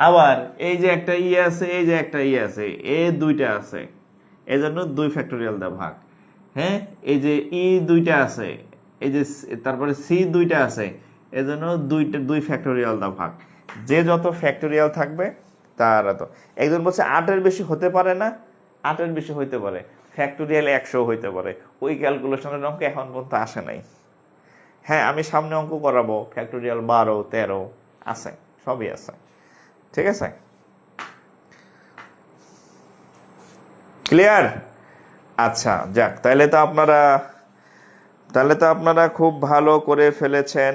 আবার এই যে একটা ই আছে, এই যে একটা ই আছে, এ দুইটা আছে, এই জন্য 2 ফ্যাক্টোরিয়াল দা ভাগ। হ্যাঁ, এই যে ই দুইটা আছে, এই যে তারপরে সি দুইটা আছে, এই জন্য 2 ফ্যাক্টোরিয়াল দা ভাগ। যে যত ফ্যাক্টোরিয়াল থাকবে তার তো। একজন বলছে 8-এর বেশি হতে পারে না, 8-এর বেশি হইতে পারে, ফ্যাক্টোরিয়াল 100 হইতে পারে। ওই ক্যালকুলেশনের অঙ্ক এখন পর্যন্ত আসে নাই। হ্যাঁ, আমি সামনে অঙ্ক করাবো, ফ্যাক্টোরিয়াল 12 13 আছে, সবই আছে, ঠিক আছে? ক্লিয়ার? আচ্ছা, যাক, তাহলে তো আপনারা খুব ভালো করে ফেলেছেন।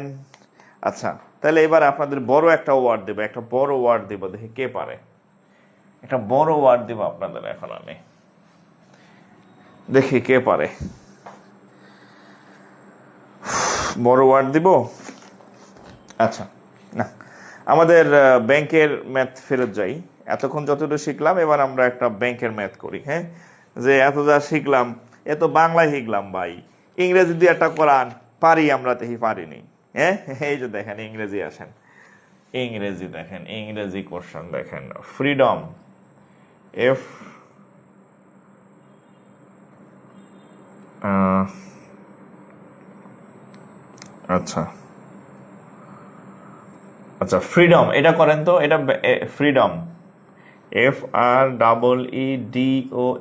আচ্ছা, তাহলে এবার আপনাদের বড় একটা ওয়ার্ড দেবো, একটা বড় ওয়ার্ড দিব, দেখি কে পারে। একটা বড় ওয়ার্ড দিব আপনাদের এখন আমি, দেখি কে পারে। বড় ওয়ার্ড দিব। আচ্ছা, না, আমাদের ব্যাংকের ম্যাথ ফেরত যাই। এতক্ষণ যতটুকু শিখলাম, এবার আমরা একটা ব্যাংকের ম্যাথ করি। হ্যাঁ, যে এত যা শিখলাম এ তো বাংলায় শিখলাম ভাই, ইংরেজি দিয়ে একটা কোরআন পারি আমরা, তেহি পারিনি। হ্যাঁ, এই যে দেখেন ইংরেজি আসেন, ইংরেজি দেখেন, ইংরেজি কোশ্চেন দেখেন, ফ্রিডম, এফ আচ্ছা আচ্ছা, ফ্রিডম এটা করেন তো, এটা ফ্রিডম,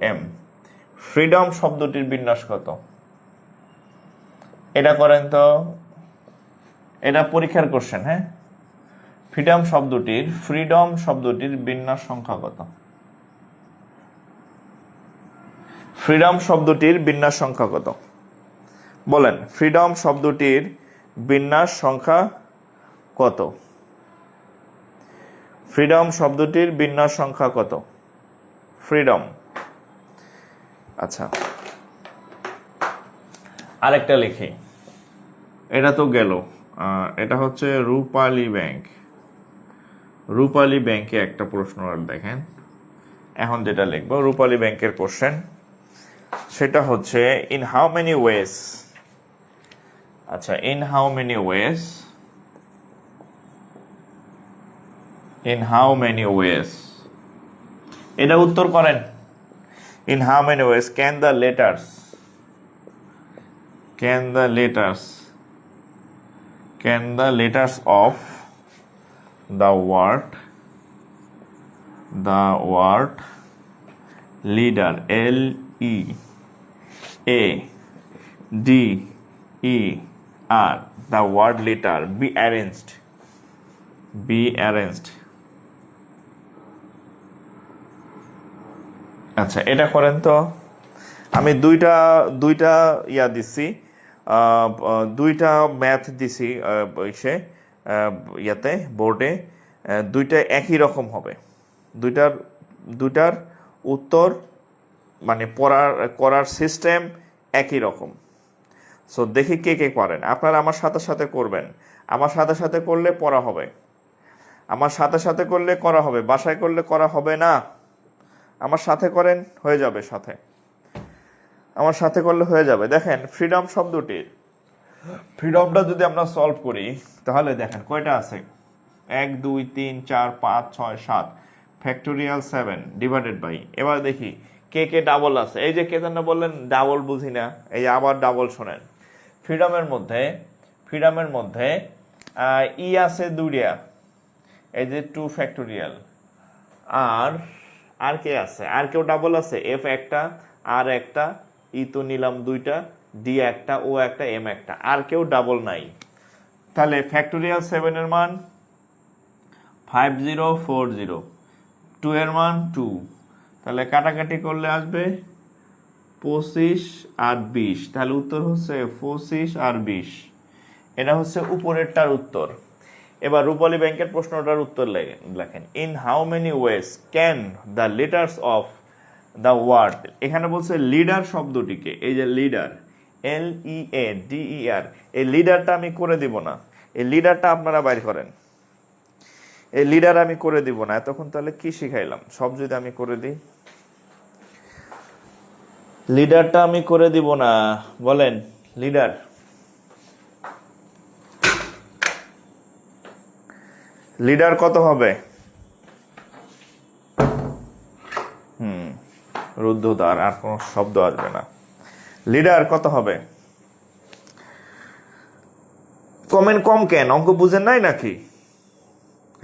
FREEDOM, ফ্রিডম শব্দটির বিন্যাস কত? এটা করেন তো, এটা পরীক্ষার কোশ্চেন। হ্যাঁ, ফ্রিডম শব্দটির বিন্যাস সংখ্যা কত? ফ্রিডম শব্দটির বিন্যাস সংখ্যা কত? বলেন, ফ্রিডম শব্দটির বিন্যাস সংখ্যা কত? ফ্রিডম শব্দটির বিন্যাস সংখ্যা কত? ফ্রিডম। আচ্ছা, আরেকটা লিখি, এটা তো গেল। এটা হচ্ছে রূপালী ব্যাংক। রূপালী ব্যাংকে একটা প্রশ্ন আর দেখেন, এখন যেটা লিখবো রূপালী ব্যাংকের কোশ্চেন, সেটা হচ্ছে ইন হাউ মেনি ওয়েজ। আচ্ছা, in how many wedge, in how many wedge, এটা উত্তর করেন। In how many ways can the letters of the word leader, LEADER, the word leader be arranged? আচ্ছা, এটা করেন তো। আমি দুইটা ইয়া দিছি, দুইটা ম্যাথ দিছি ইয়াতে বোর্ডে, দুইটা একই রকম হবে, দুইটার উত্তর মানে করার সিস্টেম একই রকম। সো দেখি কে কে পারেন। আপনারা আমার সাথে সাথে করবেন, আমার সাথে সাথে করলে পড়া হবে, আমার সাথে সাথে করলে করা হবে, বাসায় করলে করা হবে না। আমার সাথে করেন, হয়ে যাবে, সাথে আমার সাথে করলে হয়ে যাবে। দেখেন, ফ্রিডম শব্দটির ফ্রিডমটা যদি আমরা সলভ করি তাহলে দেখেন কয়টা আছে, 1 2 3 4 5 6 7, ফ্যাক্টোরিয়াল 7 ডিভাইডেড বাই, এবার দেখি কে কে ডাবল আছে, এই যে কেতনটা বললেন ডাবল বুঝি না, এই যে আবার ডাবল শোনেন। ফ্রিডমের মধ্যে ই আছে দুইটা, এই যে 2 ফ্যাক্টোরিয়াল। আর কে আছে, আর কেউ ডাবল আছে, এফ একটা, আর একটা, ই তো নিলাম দুইটা, ডি একটা, ও একটা, এম একটা, আর কেউ ডাবল নাই। তাহলে ফ্যাক্টোরিয়াল 7 এর মান 5040, 2 এর মান 2, তাহলে কাটাকাটি করলে আসবে 25 আর 20, তাহলে উত্তর হচ্ছে 25 আর 20। এটা হচ্ছে উপরেরটার উত্তর। এবার রূপালী ব্যাংকের প্রশ্নটার উত্তর লেখেন। In how many ways can the leaders of the word, এখানে বলছে লিডার শব্দটিকে, এই যে লিডার, LEADER, এই লিডারটা আমি করে দিব না, এই লিডারটা আপনারা বাইর করেন। এই লিডার আমি করে দিব না, এতক্ষণ তাহলে কি শিখাইলাম, সব যদি আমি করে দিই, লিডারটা আমি করে দিব না, বলেন লিডার। লিডার কত হবে? রুদ্ধদ্বার, আর কোনো শব্দ আসবে না। লিডার কত হবে? কমেন্ট কম কেন, অঙ্ক বুঝেন নাই নাকি?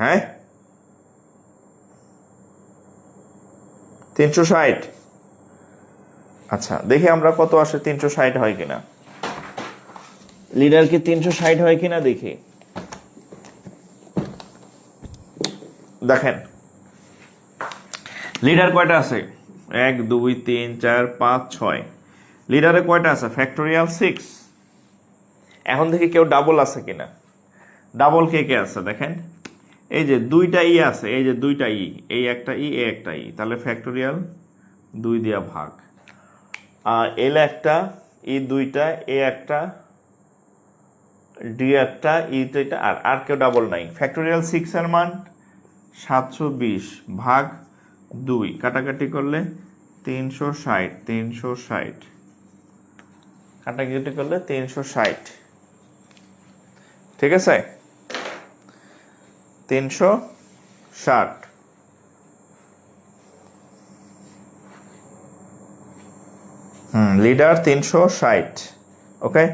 হ্যাঁ, 360। আচ্ছা দেখি আমরা কত আসে, 360 হয় কিনা, লিডার কি 360 হয় কিনা দেখি। দেখেন লিডার কয়টা আছে, 1 2 3 4 5 6, লিডারে কয়টা আছে, ফ্যাক্টোরিয়াল 6। এখন দেখি কেউ ডাবল আছে কিনা, ডাবল কে কে আছে দেখেন, এই যে দুইটা ই আছে, এই যে দুইটা ই, এই একটা ই, এই একটা ই, তাহলে ফ্যাক্টোরিয়াল 2 দিয়া ভাগ, আর এল একটা, ই দুইটা, এ একটা, ডি একটা, ই দুইটা, আর কেউ ডাবল নাই। ফ্যাক্টোরিয়াল 6 এর মান 720 ভাগ 2, কাটাকাটি করলে 360, কাটাকাটি করলে 360, ঠিক আছে, 360। লিডার 360, ওকে।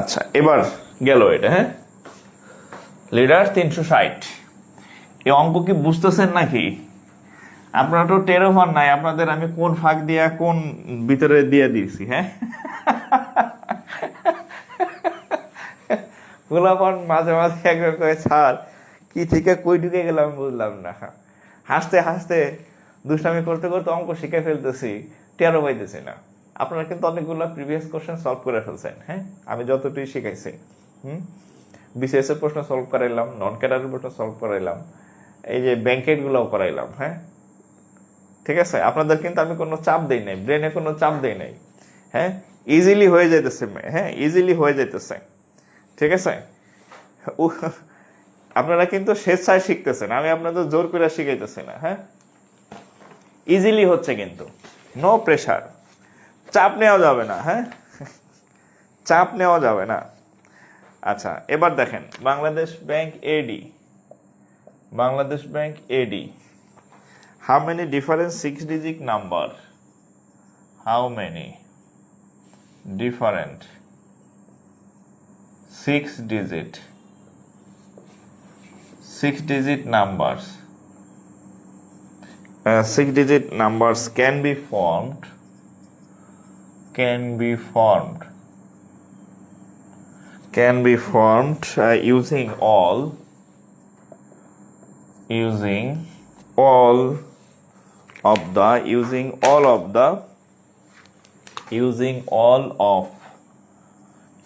আচ্ছা এবার গেল এটা, হ্যাঁ, লিডার 360। এই অঙ্ক কি বুঝতেছেন নাকি? আপনারা তো টেরো পান নাই আপনাদের আমি কোন ফাঁক দিয়া কোন ভিতরে দিয়ে দিয়েছি, হ্যাঁ। গোলাপন মাঝে মাঝে একবার করে ছাড়, কি থেকে কই ঢুকে গেলাম বুঝলাম না, হাসতে হাসতে দুষ্টামি করতে করতে অঙ্ক শিখে ফেলতেছি, টেরো পাইতেছি না। আপনারা কিন্তু অনেকগুলো প্রিভিয়াস কোশ্চেন সলভ করে ফেলছেন, হ্যাঁ, আমি যতটুকু শিখাইছি। বিসিএস এর প্রশ্ন সলভ করাইলাম, নন ক্যাডারের প্রশ্ন সলভ করাইলাম, এই যে ব্যাংকেট গুলোও করাইলাম, হ্যাঁ, ঠিক আছে। আপনাদের কিন্তু আমি কোনো চাপ দেই নাই, ব্রেনে কোনো চাপ দেই নাই, হ্যাঁ, ইজিলি হয়ে যাইতেছে, হ্যাঁ, ইজিলি হয়ে যাইতেছে, ঠিক আছে। আপনারা কিন্তু স্বেচ্ছায় শিখতেছেন, আমি আপনাদের জোর করে শিখাইতেছি না, হ্যাঁ, ইজিলি হচ্ছে কিন্তু, নো প্রেশার, চাপ নেওয়া যাবে না, হ্যাঁ, চাপ নেওয়া যাবে না। আচ্ছা এবার দেখেন Bangladesh bank AD, Bangladesh bank AD, how many different 6-digit number, how many different 6-digit numbers, 6-digit numbers can be formed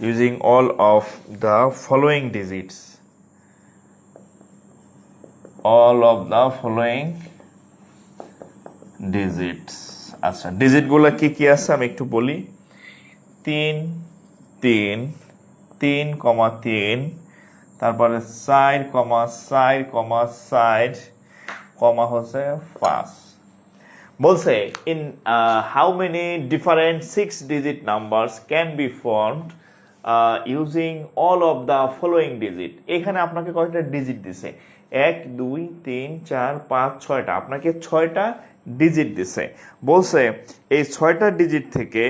using all of the following digits, আচ্ছা ডিজিট গুলা কি কি আছে আমি একটু বলি। 3 3 3,3, তারপরে 4,4,4 কমা হচ্ছে 5। বলছে in how many different 6-digit numbers can be formed using all of the following digit. এখানে আপনাকে কয়টা ডিজিট দিছে? 1 2 3 4 5 6টা, আপনাকে 6টা ডিজিট দিছে। বলছে এই 6টা ডিজিট থেকে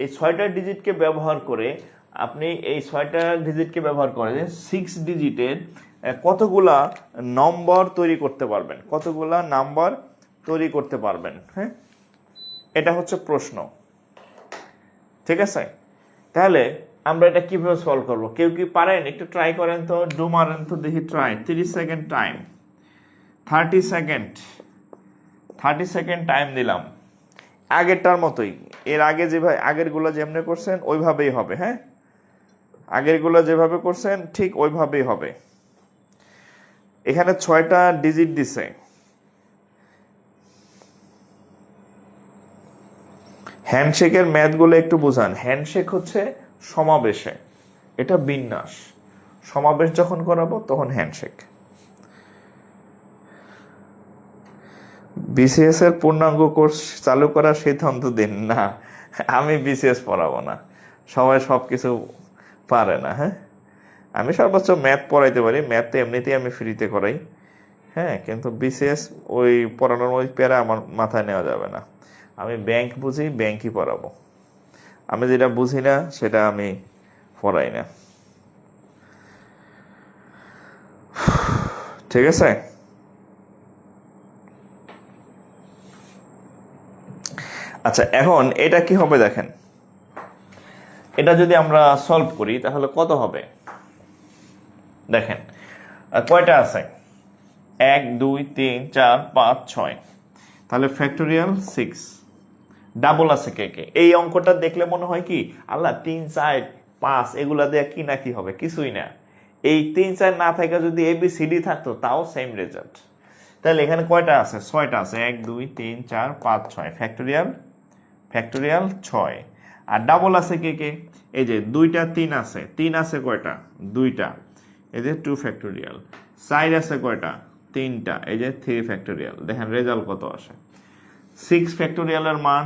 এই 6টা ডিজিটকে ব্যবহার করে আপনি এই 6টা ডিজিটকে ব্যবহার করে 6 ডিজিটের কতগুলা নম্বর তৈরি করতে পারবেন, কতগুলা নাম্বার তৈরি করতে পারবেন। হ্যাঁ, এটা হচ্ছে প্রশ্ন, ঠিক আছে? তাহলে আমরা এটা কিভাবে সলভ করব? কেউ কি পারেন? একটু ট্রাই করেন তো, ডু মারেন তো দেখি, try. 30 second time, 30 second, 30 second time দিলাম। আগেরটার মতোই, এর আগে যেভাবে আগেরগুলো যেমনি করছেন ওইভাবেই হবে। হ্যাঁ, আগেরগুলো যেভাবে করছেন ঠিক ওইভাবেই হবে। এখানে 6টা ডিজিট দিছে। হ্যান্ডশেকের ম্যাথগুলো একটু বোঝান। হ্যান্ডশেক হচ্ছে সমাবেশে, এটা বিন্যাস। সমাবেশ যখন করাবো তখন হ্যান্ডশেক। বিসিএস এর পূর্ণাঙ্গ কোর্স চালু করার সিদ্ধান্ত দিন। না, আমি বিসিএস পড়াবো না, সবাই সব কিছু পারে না। হ্যাঁ, আমি সর্বোচ্চ ম্যাথ পড়াইতে পারি, ম্যাথ তো এমনিতেই আমি ফ্রিতে করাই। হ্যাঁ, কিন্তু বিসিএস ওই পড়ানোর ওই প্যারা আমার মাথায় নেওয়া যাবে না। আমি ব্যাংক বুঝি, ব্যাংকই পড়াবো। আমি যেটা বুঝি না সেটা আমি পড়াই না, ঠিক আছে? আচ্ছা, এখন এটা কি হবে দেখেন। এটা যদি আমরা সলভ করি তাহলে কত হবে দেখেন। কয়টা আছে? 1 2 3 4 5 6, তাহলে ফ্যাক্টোরিয়াল 6। ডাবল আছে কে কে? এই অঙ্কটা দেখলে মনে হয় কি আল্লাহ 3 4 5 এগুলা দিয়ে কি না কি হবে, কিছুই না। এই 3 4 না থাকে যদি ABCD থাকতো তাও সেম রেজাল্ট। তাহলে এখানে কয়টা আছে? 6টা আছে। 1 2 3 4 5 6, ফ্যাক্টোরিয়াল, ফ্যাক্টোরিয়াল 6। আর ডাবল আছে কে কে? এই যে 2টা 3 আছে। 3 আছে কয়টা? 2টা, এই যে 2 ফ্যাক্টোরিয়াল। 4 আছে কয়টা? 3টা, এই যে 3 ফ্যাক্টোরিয়াল। দেখেন রেজাল্ট কত আসে। 6 ফ্যাক্টোরিয়ালের মান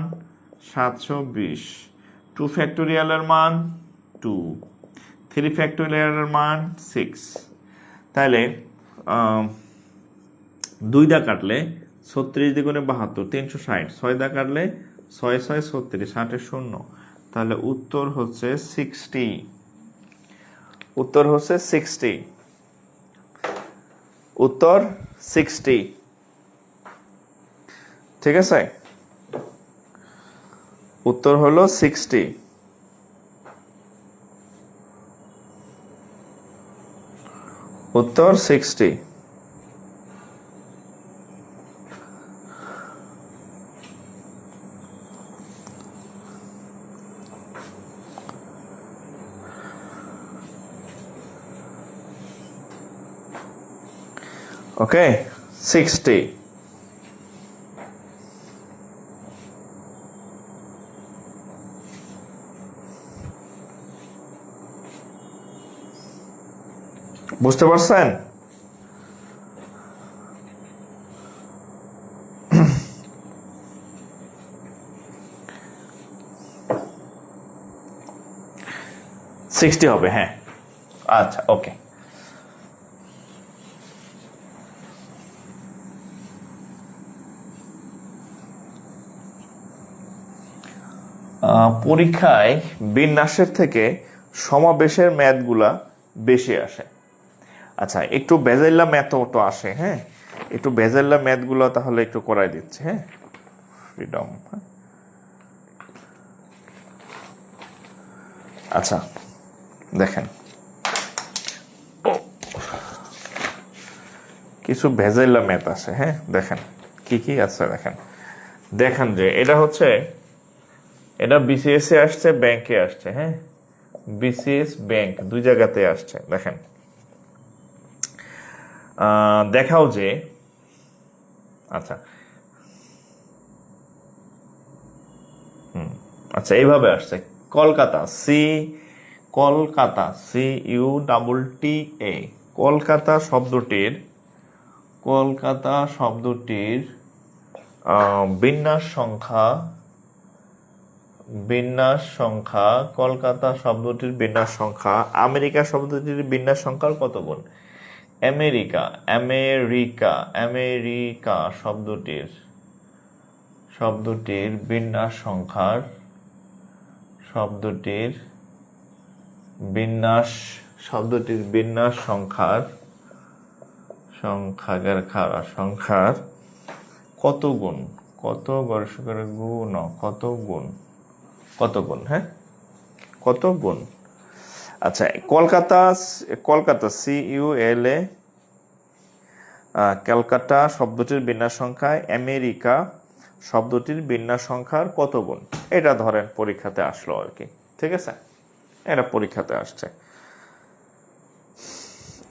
720, 2 ফ্যাক্টোরিয়ালের মান 2, 3 ফ্যাক্টোরিয়ালের মান 6। তাহলে 2 দা কাটলে 36 দ্বিগুণে 72, 360। 6 দা কাটলে 6 6 36, 60 শূন্য। তাহলে উত্তর হচ্ছে 60। উত্তর হচ্ছে 60। উত্তর 60, ঠিক আছে? উত্তর হলো 60। উত্তর 60। ওকে, 60। বুঝতে পারছেন? সিক্সটি হবে, হ্যাঁ। আচ্ছা, ওকে। পরীক্ষায় বিন্যাসের থেকে সমাবেশের ম্যাথগুলা বেশি আসে। আচ্ছা, একটু বেজাল্লা ম্যাথও তো আসে। হ্যাঁ, একটু বেজাল্লা ম্যাথগুলো তাহলে একটু করাই দিচ্ছে। হ্যাঁ, ফ্রিডম। আচ্ছা, দেখেন কিছু ভেজাইলা ম্যাথ আছে। হ্যাঁ, দেখেন কি কি আছে। দেখেন দেখেন যে এটা হচ্ছে, এটা বিসিএস এ আসছে, ব্যাংকে আসছে। হ্যাঁ, বিসিএস ব্যাংক দুই জায়গাতে আসছে। দেখেন দেখাও যে, আচ্ছা আচ্ছা এইভাবে আসছে। কলকাতা, কলকাতা CUTTA, কলকাতা শব্দটির, কলকাতা শব্দটির বিন্যাস সংখ্যা, বিন্যাস সংখ্যা, কলকাতা শব্দটির বিন্যাস সংখ্যা আমেরিকা শব্দটির বিন্যাস সংখ্যার কত গুণ? আমেরিকা, আমেরিকা, আমেরিকা শব্দটির বিন্যাস সংখ্যার, শব্দটির বিন্যাস সংখ্যার কত গুণ? কত গড়ের গুণ, কত গুণ, হ্যাঁ, কত গুণ? আচ্ছা, কলকাতা CULA, ক্যালকাটা শব্দটির বিন্যাস সংখ্যায় আমেরিকা শব্দটির বিন্যাস সংখ্যার কত গুণ? এটা ধরেন পরীক্ষাতে আসলো আর কি, ঠিক আছে, এটা পরীক্ষাতে আসছে।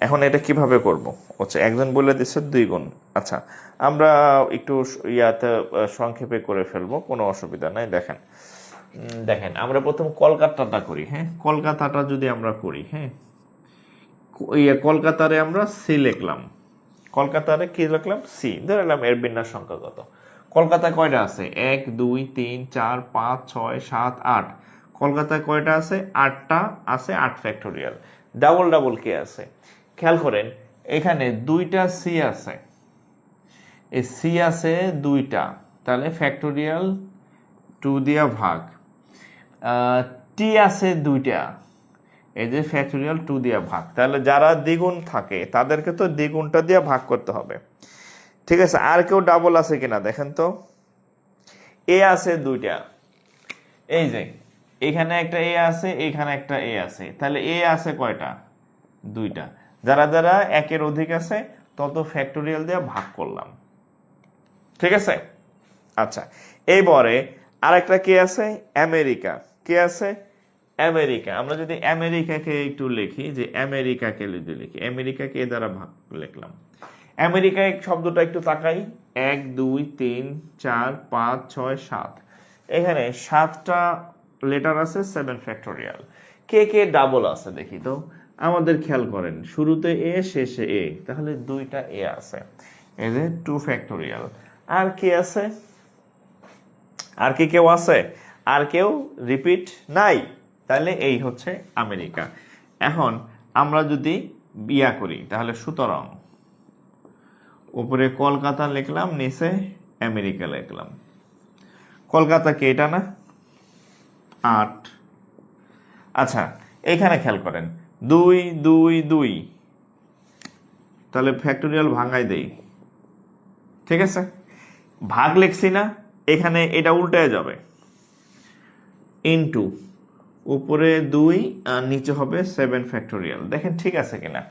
এখন এটা কিভাবে করব? আচ্ছা, একজন বলে দিচ্ছে 2 গুণ। আচ্ছা, আমরা একটু সংক্ষেপে করে ফেলবো, কোনো অসুবিধা নাই। দেখেন আমরা প্রথম কলকাতাটা করি। হ্যাঁ, কলকাতাটা যদি আমরা করি, হ্যাঁ, কলকাতারে আমরা সি লিখলাম, কলকাতারে কি লিখলাম? সি ধরে নিলাম। এর বিন্যাস সংখ্যা কত? কলকাতায় কয়টা আছে? 1 2 3 4 5 6 7 8। কলকাতায় কয়টা আছে? 8টা আছে, 8 ফ্যাক্টোরিয়াল। ডাবল কে আছে? খেয়াল করেন, এখানে 2টা সি আছে, এই সি আছে 2টা, তাহলে ফ্যাক্টোরিয়াল 2 দিয়া ভাগ। টি আছে 2টা, এই যে ফ্যাক্টোরিয়াল 2 দিয়া ভাগ। তাহলে যারা দ্বিগুণ থাকে তাদেরকে তো দ্বিগুণটা দিয়ে ভাগ করতে হবে, ঠিক আছে। আর কেউ ডাবল আছে কিনা দেখেন তো। এ আছে 2টা, এই যে এখানে একটা এ আছে, এখানে একটা এ আছে, তাহলে এ আছে কয়টা? 2টা। যারা যারা একের অধিক আছে তত ফ্যাক্টোরিয়াল দিয়ে ভাগ করলাম, ঠিক আছে। আচ্ছা, এইবারে আরেকটা কে আছে? আমেরিকা। কে আছে? আমেরিকা। আমরা যদি আমেরিকাকে একটু লিখি, যে আমেরিকাকে যদি লিখি, আমেরিকাকে এ দ্বারা ভাগ লিখলাম। আমেরিকা শব্দটা একটু তাকাই, 1 2 3 4 5 6 7, এখানে 7টা লেটার আছে, 7 ফ্যাক্টোরিয়াল। কে ডাবল আছে দেখি তো। আমাদের খেয়াল করেন, শুরুতে এ, শেষে এ, তাহলে 2টা এ আছে, এই যে 2 ফ্যাক্টোরিয়াল। আর কে আছে? আর কি কেউ আছে? আর কেউ রিপিট নাই, তাহলে এই হচ্ছে আমেরিকা। এখন আমরা যদি বিয়া করি, তাহলে সুতরাং উপরে কলকাতা লিখলাম, নিচে আমেরিকা লিখলাম। কলকাতা কে? এটা না, 8। আচ্ছা, এখানে খেয়াল করেন, 2 2 2, তাহলে ফ্যাক্টোরিয়াল ভাঙাই দেই, ঠিক আছে। ভাগ লিখছি না, এখানে এটা উল্টে যাবে, ইনটু উপরে 2 আর নিচে হবে 7 ফ্যাক্টোরিয়াল। দেখেন ঠিক আছে কিনা।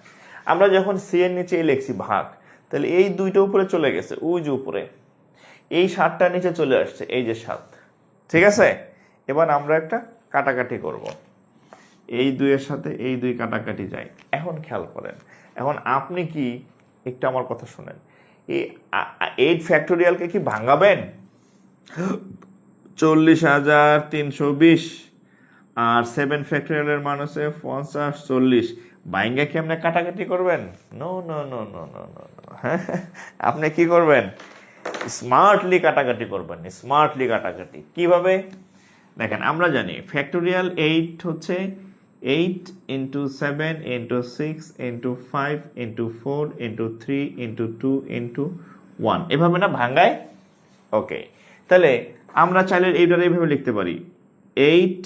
আমরা যখন সি এর নিচে লিখছি ভাগ, তাহলে এই 2টা উপরে চলে গেছে, ওই যে উপরে, এই 7টা নিচে চলে আসছে, এই যে 7, ঠিক আছে। এবার আমরা একটা কাটাকাটি করব, এই 2 এর সাথে এই 2 কাটাকাটি যায়। এখন খেয়াল করেন, এখন আপনি কি একটু আমার কথা শুনেন, এই 8 ফ্যাক্টোরিয়ালকে কি ভাঙাবেন? 40,320 আর 7 ফ্যাক্টোরিয়ালের মান হচ্ছে 50 40, বাইঙ্গা কি আপনি কাটাকাটি করবেন? No no no no no no. হ্যাঁ, আপনি কি করবেন? স্মার্টলি কাটাকাটি করবেন, স্মার্টলি কাটাকাটি। কিভাবে? দেখেন, আমরা জানি ফ্যাক্টোরিয়াল 8 হচ্ছে 8 into 7 into 6 into 5 into 4 into 3 into 2 into 1, এভাবে না ভাঙ্গায়? ওকে, তাহলে আমরা চাইলে এইটার এইভাবে লিখতে পারি, 8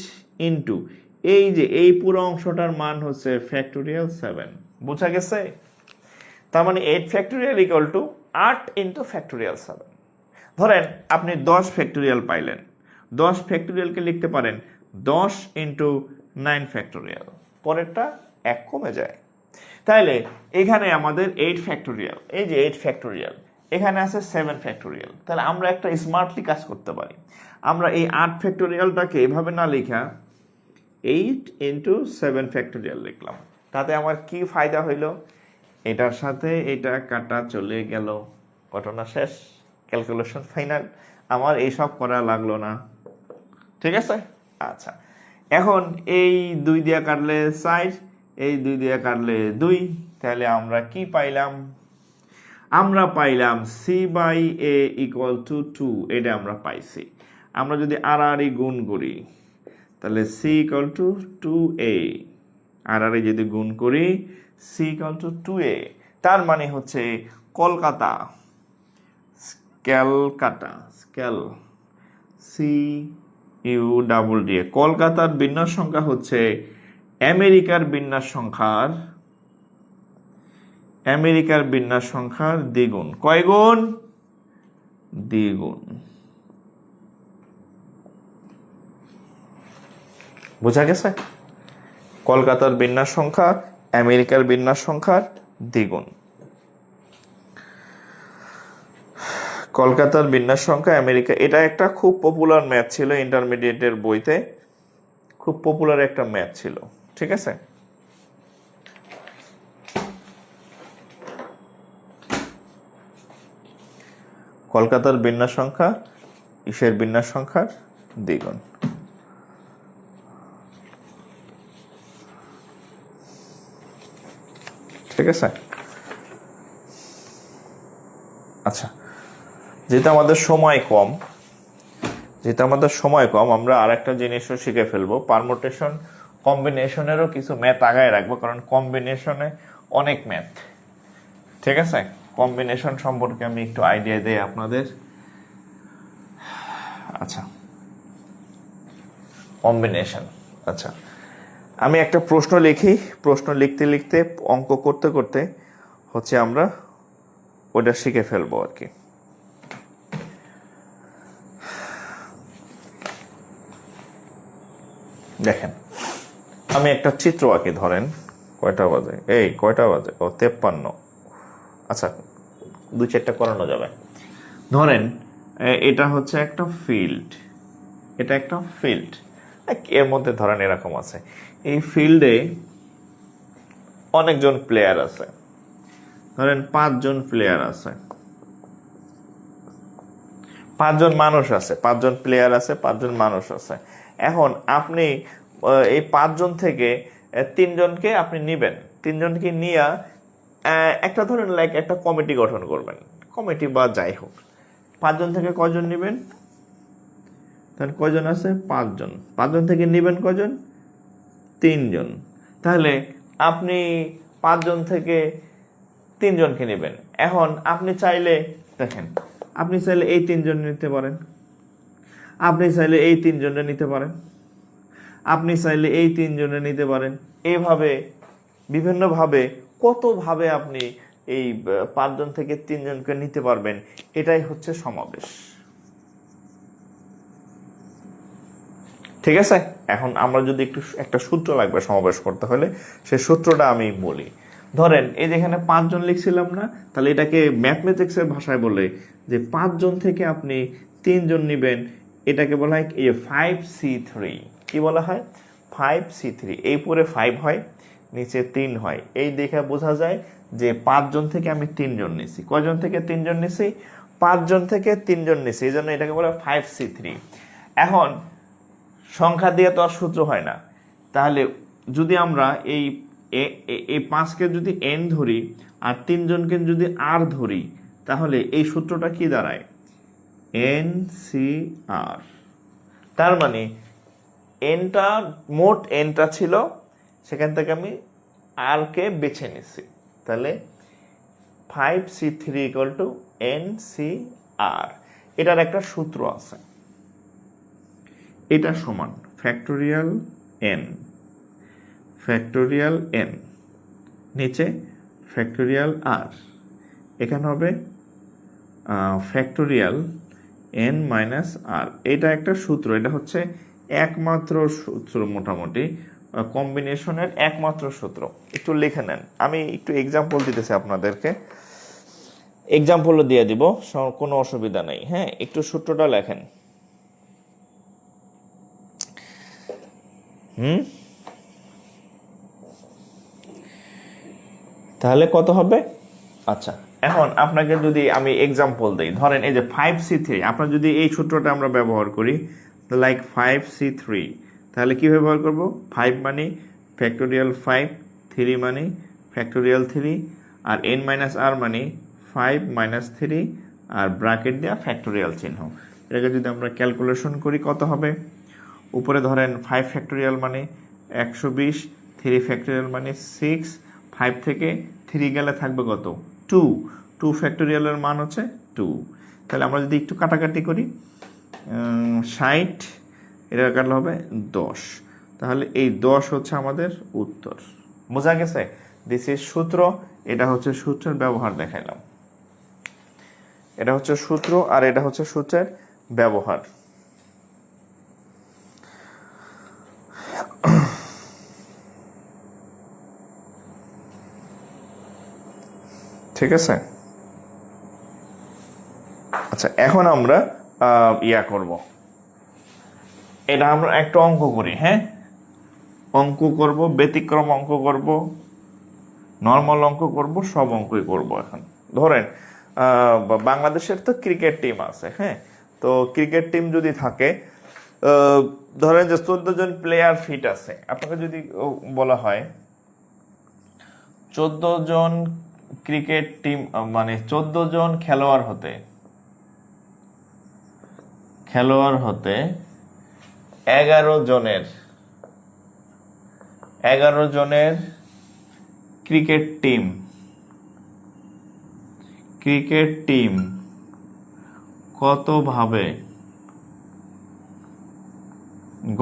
ইন্টু এই যে এই পুরো অংশটার মান হচ্ছে ফ্যাক্টোরিয়াল 7। বোঝা গেছে? তার মানে 8 factorial equal to 8 into factorial 7। ধরেন আপনি 10 ফ্যাক্টোরিয়াল পাইলেন, 10 ফ্যাক্টোরিয়ালকে লিখতে পারেন 10 ইন্টু 9 ফ্যাক্টোরিয়াল, পরেরটা 1 কমে যায়। তাহলে এখানে আমাদের 8 ফ্যাক্টোরিয়াল, এই যে 8 ফ্যাক্টোরিয়াল, এখানে আছে 7 ফ্যাক্টোরিয়াল। তাহলে আমরা একটা স্মার্টলি কাজ করতে পারি, আমরা এই 8 ফ্যাক্টোরিয়ালটাকে এভাবে না লেখা 8 ইন্টু 7 ফ্যাক্টোরিয়াল লিখলাম। তাতে আমার কি ফায়দা হইল? এটার সাথে এটা কাটা চলে গেল, ঘটনা শেষ, ক্যালকুলেশন ফাইনাল, আমার এইসব করা লাগলো না, ঠিক আছে। আচ্ছা, এখন এই 2 দিয়ে কাটলে 4, এই 2 দিয়ে কাটলে 2, তাহলে আমরা কি পাইলাম? আমরা পাইলাম c/a = 2, এটা আমরা পাইছি। আমরা যদি আর আর গুণ করি তাহলে সি ইকুয়াল টু 2a, আর আর যদি গুণ করি সি ইকুয়াল টু 2a, তার মানে হচ্ছে Kolkata, Calcutta, C U double D, কলকাতার বিন্যাস সংখ্যা হচ্ছে আমেরিকার বিন্যাস সংখ্যার দ্বিগুণ। কয় গুণ? দ্বিগুণ। বোঝা গেছে? কলকাতার বিন্যাস সংখ্যা আমেরিকার বিন্যাস সংখ্যার দ্বিগুণ। কলকাতার বিন্যাস সংখ্যা আমেরিকা, এটা একটা খুব পপুলার ম্যাথ ছিল ইন্টারমিডিয়েটের বইতে, খুব পপুলার একটা ম্যাথ ছিল। ঠিক আছে, কলকাতার বিন্যাস সংখ্যা ইসের বিন্যাস সংখ্যার দ্বিগুণ। ঠিক আছে, আচ্ছা, যেহেতু আমাদের সময় কম, আমরা আরেকটা জিনিসও শিখে ফেলবো, পারমুটেশন কম্বিনেশনেরও কিছু ম্যাথ আগায় রাখবো, কারণ কম্বিনেশনে অনেক ম্যাথ। ঠিক আছে, কম্বিনেশন সম্পর্কে আমি একটু আইডিয়া দেই আপনাদের। আচ্ছা, কম্বিনেশন, আচ্ছা, আমি একটা প্রশ্ন লিখি, প্রশ্ন লিখতে লিখতে অঙ্ক করতে করতে হচ্ছে আমরা ওটা শিখে ফেলবো আর কি। দেখেন, আমি একটা চিত্র আঁকি, ধরেন কয়টা বাজে, কয়টা বাজে, 53। আচ্ছা, 2-4টা করানো যাবে। ধরেন এটা হচ্ছে একটা ফিল্ড, এর মধ্যে ধরেন এরকম আছে, এই ফিল্ডে অনেকজন প্লেয়ার আছে, ধরেন 5 জন প্লেয়ার আছে, 5 জন মানুষ আছে, 5 জন প্লেয়ার আছে, 5 জন মানুষ আছে। এখন আপনি এই 5 জন থেকে 3 জনকে আপনি নিবেন, 3 জনকে নিয়ে একটা ধরেন লাইক একটা কমিটি গঠন করবেন, কমিটি বা যাই হোক। 5 জন থেকে কয়জন নিবেন? তাহলে কয়জন আছে? 5 জন। 5 জন থেকে নিবেন কয়জন? 3 জন। তাহলে আপনি 5 জন থেকে 3 জনকে নেবেন। এখন আপনি চাইলে, দেখেন, আপনি চাইলে এই 3 জন নিতে পারেন, আপনি চাইলে এই 3 জনে নিতে পারেন, আপনি চাইলে এই 3 জনে নিতে পারেন। এইভাবে বিভিন্নভাবে কতভাবে আপনি এই 5 জন থেকে 3 জনকে নিতে পারবেন, এটাই হচ্ছে সমাবেশ। ঠিক আছে, এখন আমরা যদি একটা সূত্র লাগবে সমাবেশ করতে হলে, সেই সূত্রটা আমি বলি। ধরেন এই যেখানে 5 জন লিখছিলাম না, তাহলে এটাকে ম্যাথমেটিক্সের ভাষায় বলে যে 5 জন থেকে আপনি 3 জন নিবেন, এটাকে বলা হয় 5C3। কি বলা হয়? 5C3। এই পরে 5 হয়, নিচে 3 হয়, এই দেখে বোঝা যায় যে 5 জন থেকে আমি 3 জন নিছি। কয়জন থেকে 3 জন নিছি? 5 জন থেকে 3 জন নিছি, এই জন্য এটাকে বলা হয় 5C3। এখন সংখ্যা দিয়ে তো আর সূত্র হয় না, তাহলে যদি আমরা এই 5কে যদি n ধরি আর 3 জনকে যদি r ধরি, তাহলে এই সূত্রটা কি দাঁড়ায়? NCR। তার মানে nটা, মোট nটা ছিল, সেখান থেকে আমি r কে বেছে নিছি, তাহলে 5C3 = NCR। এটার একটা সূত্র আছে, এটা সমান ফ্যাক্টোরিয়াল n, নিচে ফ্যাক্টোরিয়াল r, এখানে হবে ফ্যাক্টোরিয়াল n - r। এটা একটা সূত্র, এটা হচ্ছে একমাত্র সূত্র, মোটামুটি কম্বিনেশনের একমাত্র সূত্র। একটু লিখে নেন, আমি একটু এক্সাম্পল দিতেছি আপনাদেরকে, এক্সাম্পলও দিয়ে দিব, কোনো অসুবিধা নেই। হ্যাঁ, একটু সূত্রটা লেখেন। তাহলে কত হবে? আচ্ছা, এখন আপনাকে যদি আমি এক্সাম্পল দিই, ধরেন এই যে 5C3, আপনার যদি এই সূত্রটা আমরা ব্যবহার করি, লাইক 5C3, তাহলে কি ব্যবহার করব? 5 মানে ফ্যাক্টোরিয়াল 5, 3 মানে ফ্যাক্টোরিয়াল 3, আর n - r মানে 5 - 3, আর ব্র্যাকেট দেওয়া ফ্যাক্টোরিয়াল চিহ্ন। এটাকে যদি আমরা ক্যালকুলেশন করি কত হবে, উপরে ধরেন 5 ফ্যাক্টোরিয়াল মানে 120, 3 ফ্যাক্টোরিয়াল মানে 6, 5 থেকে 3 গেলে থাকবে কত 2, 2 ফ্যাক্টোরিয়ালের মান হচ্ছে 2। তাহলে আমরা যদি একটু কাটাকাটি করি 60, এটা কাটলে হবে 10, তাহলে এই 10 হচ্ছে আমাদের উত্তর। বোঝা গেছে? দিস ইজ সূত্র, এটা হচ্ছে সূত্রের ব্যবহার দেখাইলাম। এটা হচ্ছে সূত্র আর এটা হচ্ছে সূত্রের ব্যবহার। ঠিক আছে? আচ্ছা, এখন আমরা করব, এটা আমরা একটা অঙ্ক করি। হ্যাঁ, অঙ্ক করব, ব্যতিক্রম অঙ্ক করব, নর্মাল অঙ্ক করব, সব অঙ্কই করব। এখন ধরেন বাংলাদেশের তো ক্রিকেট টিম আছে। হ্যাঁ, তো ক্রিকেট টিম যদি থাকে, ধরেন যে 14 জন প্লেয়ার ফিট আছে, আপনাকে যদি বলা হয় 14 জন ক্রিকেট টিম মানে 14 জন খেলোয়াড় হতে 11 জনের ক্রিকেট টিম কতভাবে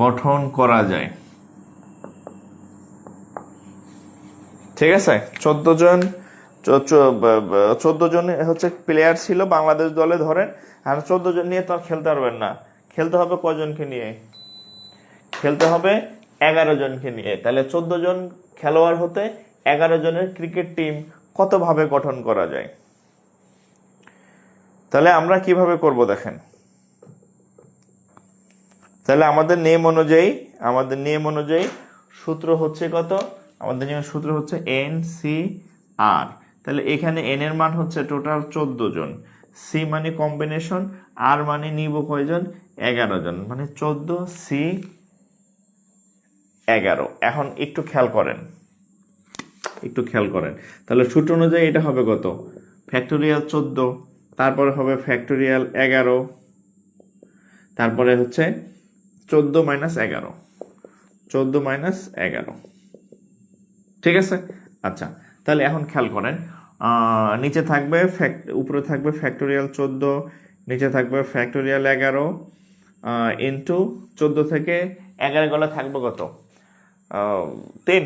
গঠন করা যায়? ঠিক আছে, 14 জন হচ্ছে প্লেয়ার ছিল বাংলাদেশ দলে ধরেন, আর 14 জন নিয়ে তো আর খেলতে পারবেন না, খেলতে হবে কয়জনকে নিয়ে? খেলতে হবে 11 জনকে নিয়ে। তাহলে 14 জন খেলোয়াড় হতে 11 জনের ক্রিকেট টিম কতভাবে গঠন করা যায়? তাহলে আমরা কিভাবে করব দেখেন। তাহলে আমাদের নিয়ম অনুযায়ী সূত্র হচ্ছে কত? আমাদের নিয়মের সূত্র হচ্ছে NCR। তাহলে এখানে N এর মান হচ্ছে টোটাল 14 জন, C মানে কম্বিনেশন, R মানে নিব কয়জন? 11 জন, মানে 14C11। এখন একটু খেয়াল করেন, তাহলে সূত্র অনুযায়ী এটা হবে কত? ফ্যাক্টোরিয়াল 14, তারপরে হবে ফ্যাক্টোরিয়াল 11, তারপরে হচ্ছে 14 মাইনাস 11। ঠিক আছে? আচ্ছা, তাহলে এখন খেয়াল করেন, নিচে থাকবে উপরে থাকবে ফ্যাক্টোরিয়াল 14, নিচে থাকবে ফ্যাক্টোরিয়াল 11 ইন্টু 14 থেকে 11 গেলে থাকবে কত? 3,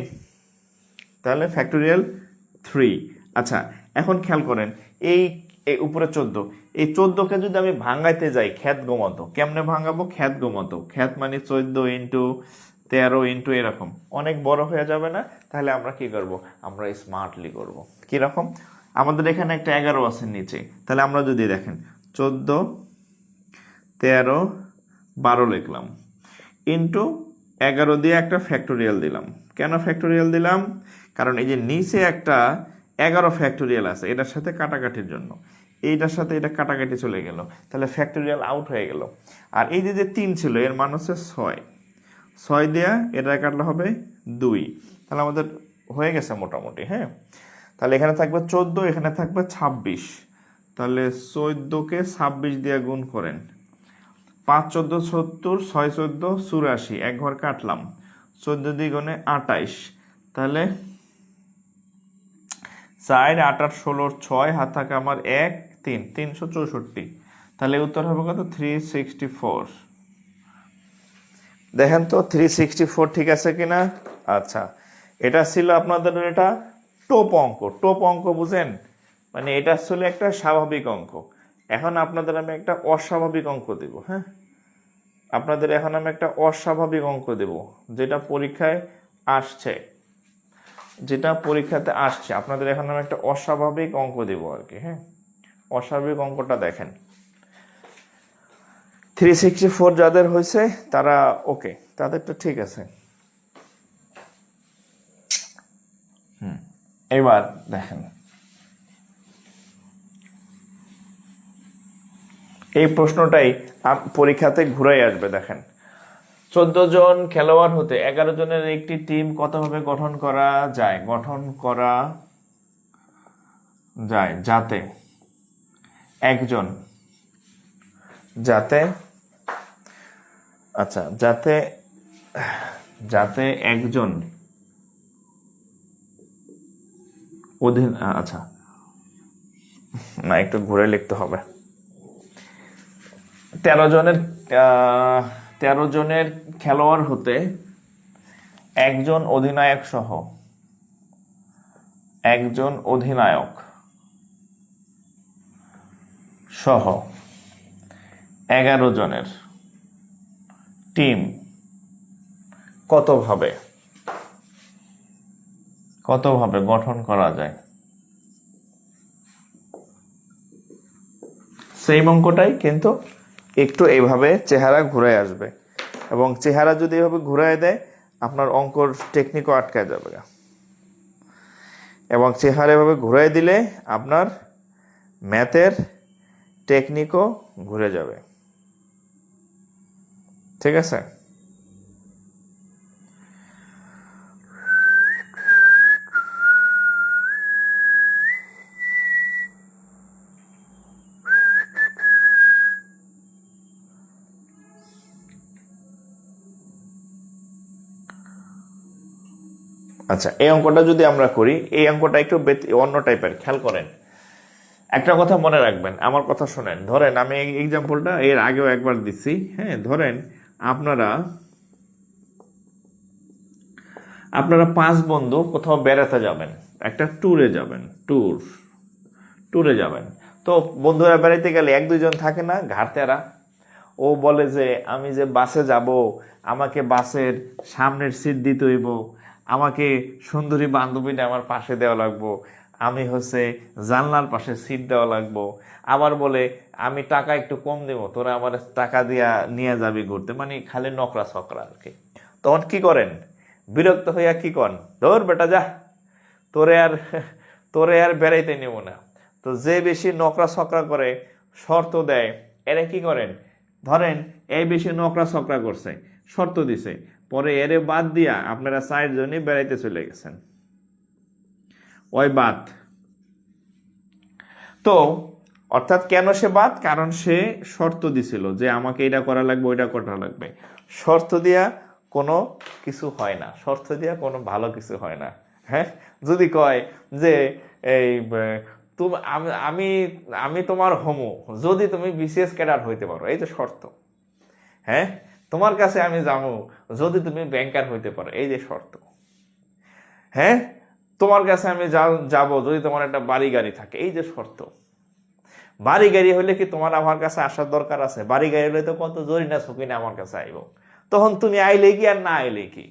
তাহলে ফ্যাক্টোরিয়াল 3। আচ্ছা, এখন খেয়াল করেন, এই উপরে 14, এই 14কে যদি আমি ভাঙাইতে যাই খ্যাত গোমত, কেমনে ভাঙাবো? খ্যাত গোমত, খ্যাত মানে 14 ইন্টু 13 ইন্টু এরকম, অনেক বড় হয়ে যাবে না? তাহলে আমরা কি করব? আমরা স্মার্টলি করব। কিরকম? আমাদের এখানে একটা 11 আছে নিচে, তাহলে আমরা যদি দেখেন 14, 13, 12 লিখলাম, ইন্টু 11 দিয়ে একটা ফ্যাক্টোরিয়াল দিলাম। কেন ফ্যাক্টোরিয়াল দিলাম? কারণ এই যে নিচে একটা 11 ফ্যাক্টোরিয়াল আছে, এটার সাথে কাটাকাটির জন্য, এইটার সাথে এটা কাটাকাটি চলে গেল, তাহলে ফ্যাক্টোরিয়াল আউট হয়ে গেল। আর এই যে 3 ছিল, এর মান হচ্ছে 6 দেয়া এটা কাটলে হবে 2, তাহলে আমাদের হয়ে গেছে মোটামুটি। হ্যাঁ, তাহলে এখানে থাকবে 14, এখানে থাকবে 26, তাহলে 14কে 26 দিয়ে গুণ করেন, 5 14 70, 6 14 84, এক ঘর কাটলাম, 14 দ্বিগুণে 28, তাহলে 4 8 8 16 6, হাত থাকে আমার 1 3, 364, তাহলে উত্তর হবে কত? 364। দেখেন তো 364 ঠিক আছে কিনা? আচ্ছা, এটা ছিল আপনাদের এটা টোপ অঙ্ক বুঝেন? মানে এটা আসলে একটা স্বাভাবিক অঙ্ক। এখন আপনাদের আমি একটা অস্বাভাবিক অঙ্ক দেব। হ্যাঁ, আপনাদের এখন আমি একটা অস্বাভাবিক অঙ্ক দেব, যেটা পরীক্ষাতে আসছে। আপনাদের এখন আমি একটা অস্বাভাবিক অঙ্ক দেব আর কি। হ্যাঁ, অস্বাভাবিক অঙ্কটা দেখেন। 364 যাদের হয়েছে তারা ওকে, তাদেরটা ঠিক আছে। এবার দেখেন, এই প্রশ্নটাই পরীক্ষাতে ঘুরাই আসবে। দেখেন, 14 জন খেলোয়াড় হতে 11 জনের একটি টিম কতভাবে গঠন করা যায় যাতে একজন যাতে আচ্ছা যাতে যাতে একজন আচ্ছা না, একটু ঘুরে লিখতে হবে। 13 জনের খেলোয়াড় হতে একজন অধিনায়ক সহ 11 জনের টিম কতভাবে গঠন করা যায়? সেই অঙ্কটাই, কিন্তু একটু এইভাবে চেহারা ঘুরে আসবে, এবং চেহারা যদি এভাবে ঘুরায় দেয় আপনার অঙ্কর টেকনিকও আটকায় যাবে, এবং চেহারা এভাবে ঘুরাই দিলে আপনার ম্যাথের টেকনিকও ঘুরে যাবে। ঠিক আছে? আচ্ছা, এই অঙ্কটা যদি আমরা করি, এই অঙ্কটা একটু অন্য টাইপের, খেয়াল করেন। একটা কথা মনে রাখবেন, আমার কথা শোনেন। ধরেন আমি এই এক্সাম্পলটা এর আগেও একবার দিচ্ছি। হ্যাঁ, ধরেন আপনারা 5 বন্ধু কোথাও বেড়াতে যাবেন, একটা ট্যুরে যাবেন। তো বন্ধুরা বেড়াইতে গেলে 1-2 জন থাকে না ঘাড়তেরা, ও বলে যে আমি যে বাসে যাব, আমাকে বাসের সামনের সিট দিতে হইব, আমাকে সুন্দরী বান্ধবীটা আমার পাশে দেওয়া লাগবো, আমি জানলার পাশে সিট দেওয়া লাগবো, আবার বলে আমি টাকা একটু কম দেবো, তোরা আমার টাকা দিয়া নিয়ে যাবি ঘুরতে, মানে খালি নকরা ছকরা আর কি। তখন কি করেন? বিরক্ত হইয়া কি করেন, ধর বেটা যা, তোরে আর বেড়াইতে নিব না। তো যে বেশি নকরা ছকরা করে, শর্ত দেয়, এরা কি করেন? ধরেন এই বেশি নকরা ছকরা করছে, শর্ত দিছে, পরে এরে বাদ দিয়া আপনারা 4 জনই বেড়াইতে চলে গেছেন, ওই বাদ। তো অর্থাৎ কেন সে বাদ? কারণ সে শর্ত দিছিল যে আমাকে এটা করা লাগবে, ওইটা করা লাগবে। শর্ত দিয়া কোনো কিছু হয় না, শর্ত দিয়া কোনো ভালো কিছু হয় না। হ্যাঁ, যদি কয় যে এই আমি তোমার হোমো যদি তুমি বিসিএস ক্যাডার হইতে পারো, এই যে শর্ত। হ্যাঁ, তোমার কাছে আমি যাবো যদি তুমি ব্যাংকার হইতে পারো, এই যে শর্ত। হ্যাঁ, তোমার কাছে আমি যাব যদি তোমার একটা বাড়ি গাড়ি থাকে, এই যে শর্ত। বাড়ি গাড়ি হইলে কি তোমার আমার কাছে আসার দরকার আছে? বাড়ি গাড়ি হলে তো কত জরিনা ছকিনা আমার কাছে আইব, তখন তুমি আইলে কি আর না আইলে কি?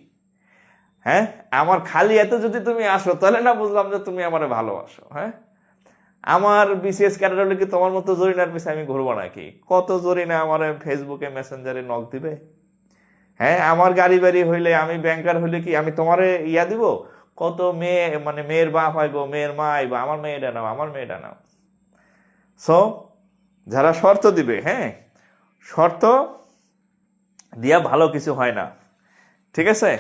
হ্যাঁ, আমার খালি এত যদি তুমি আসো, তাহলে না বুঝলাম যে তুমি আমার ভালোবাসো। হ্যাঁ, আমার বিসিএস ক্যাডার হলে কি তোমার মতো জরিনার পিছিয়ে আমি ঘুরবো নাকি? কত জরিনা আমার ফেসবুকে মেসেঞ্জারে নক দিবে। হ্যাঁ, আমার গাড়ি বাড়ি হইলে, আমি ব্যাংকার হইলে কি আমি তোমারে ইয়া দিব? কত মেয়ে, মানে মেয়ের বাপ আইব, মেয়ের মা আইব, আমার মেয়েটা নাও, আমার মেয়েটা নাও। সো যারা শর্ত দিবে, হ্যাঁ, শর্ত দিয়া ভালো কিছু হয় না। ঠিক আছে?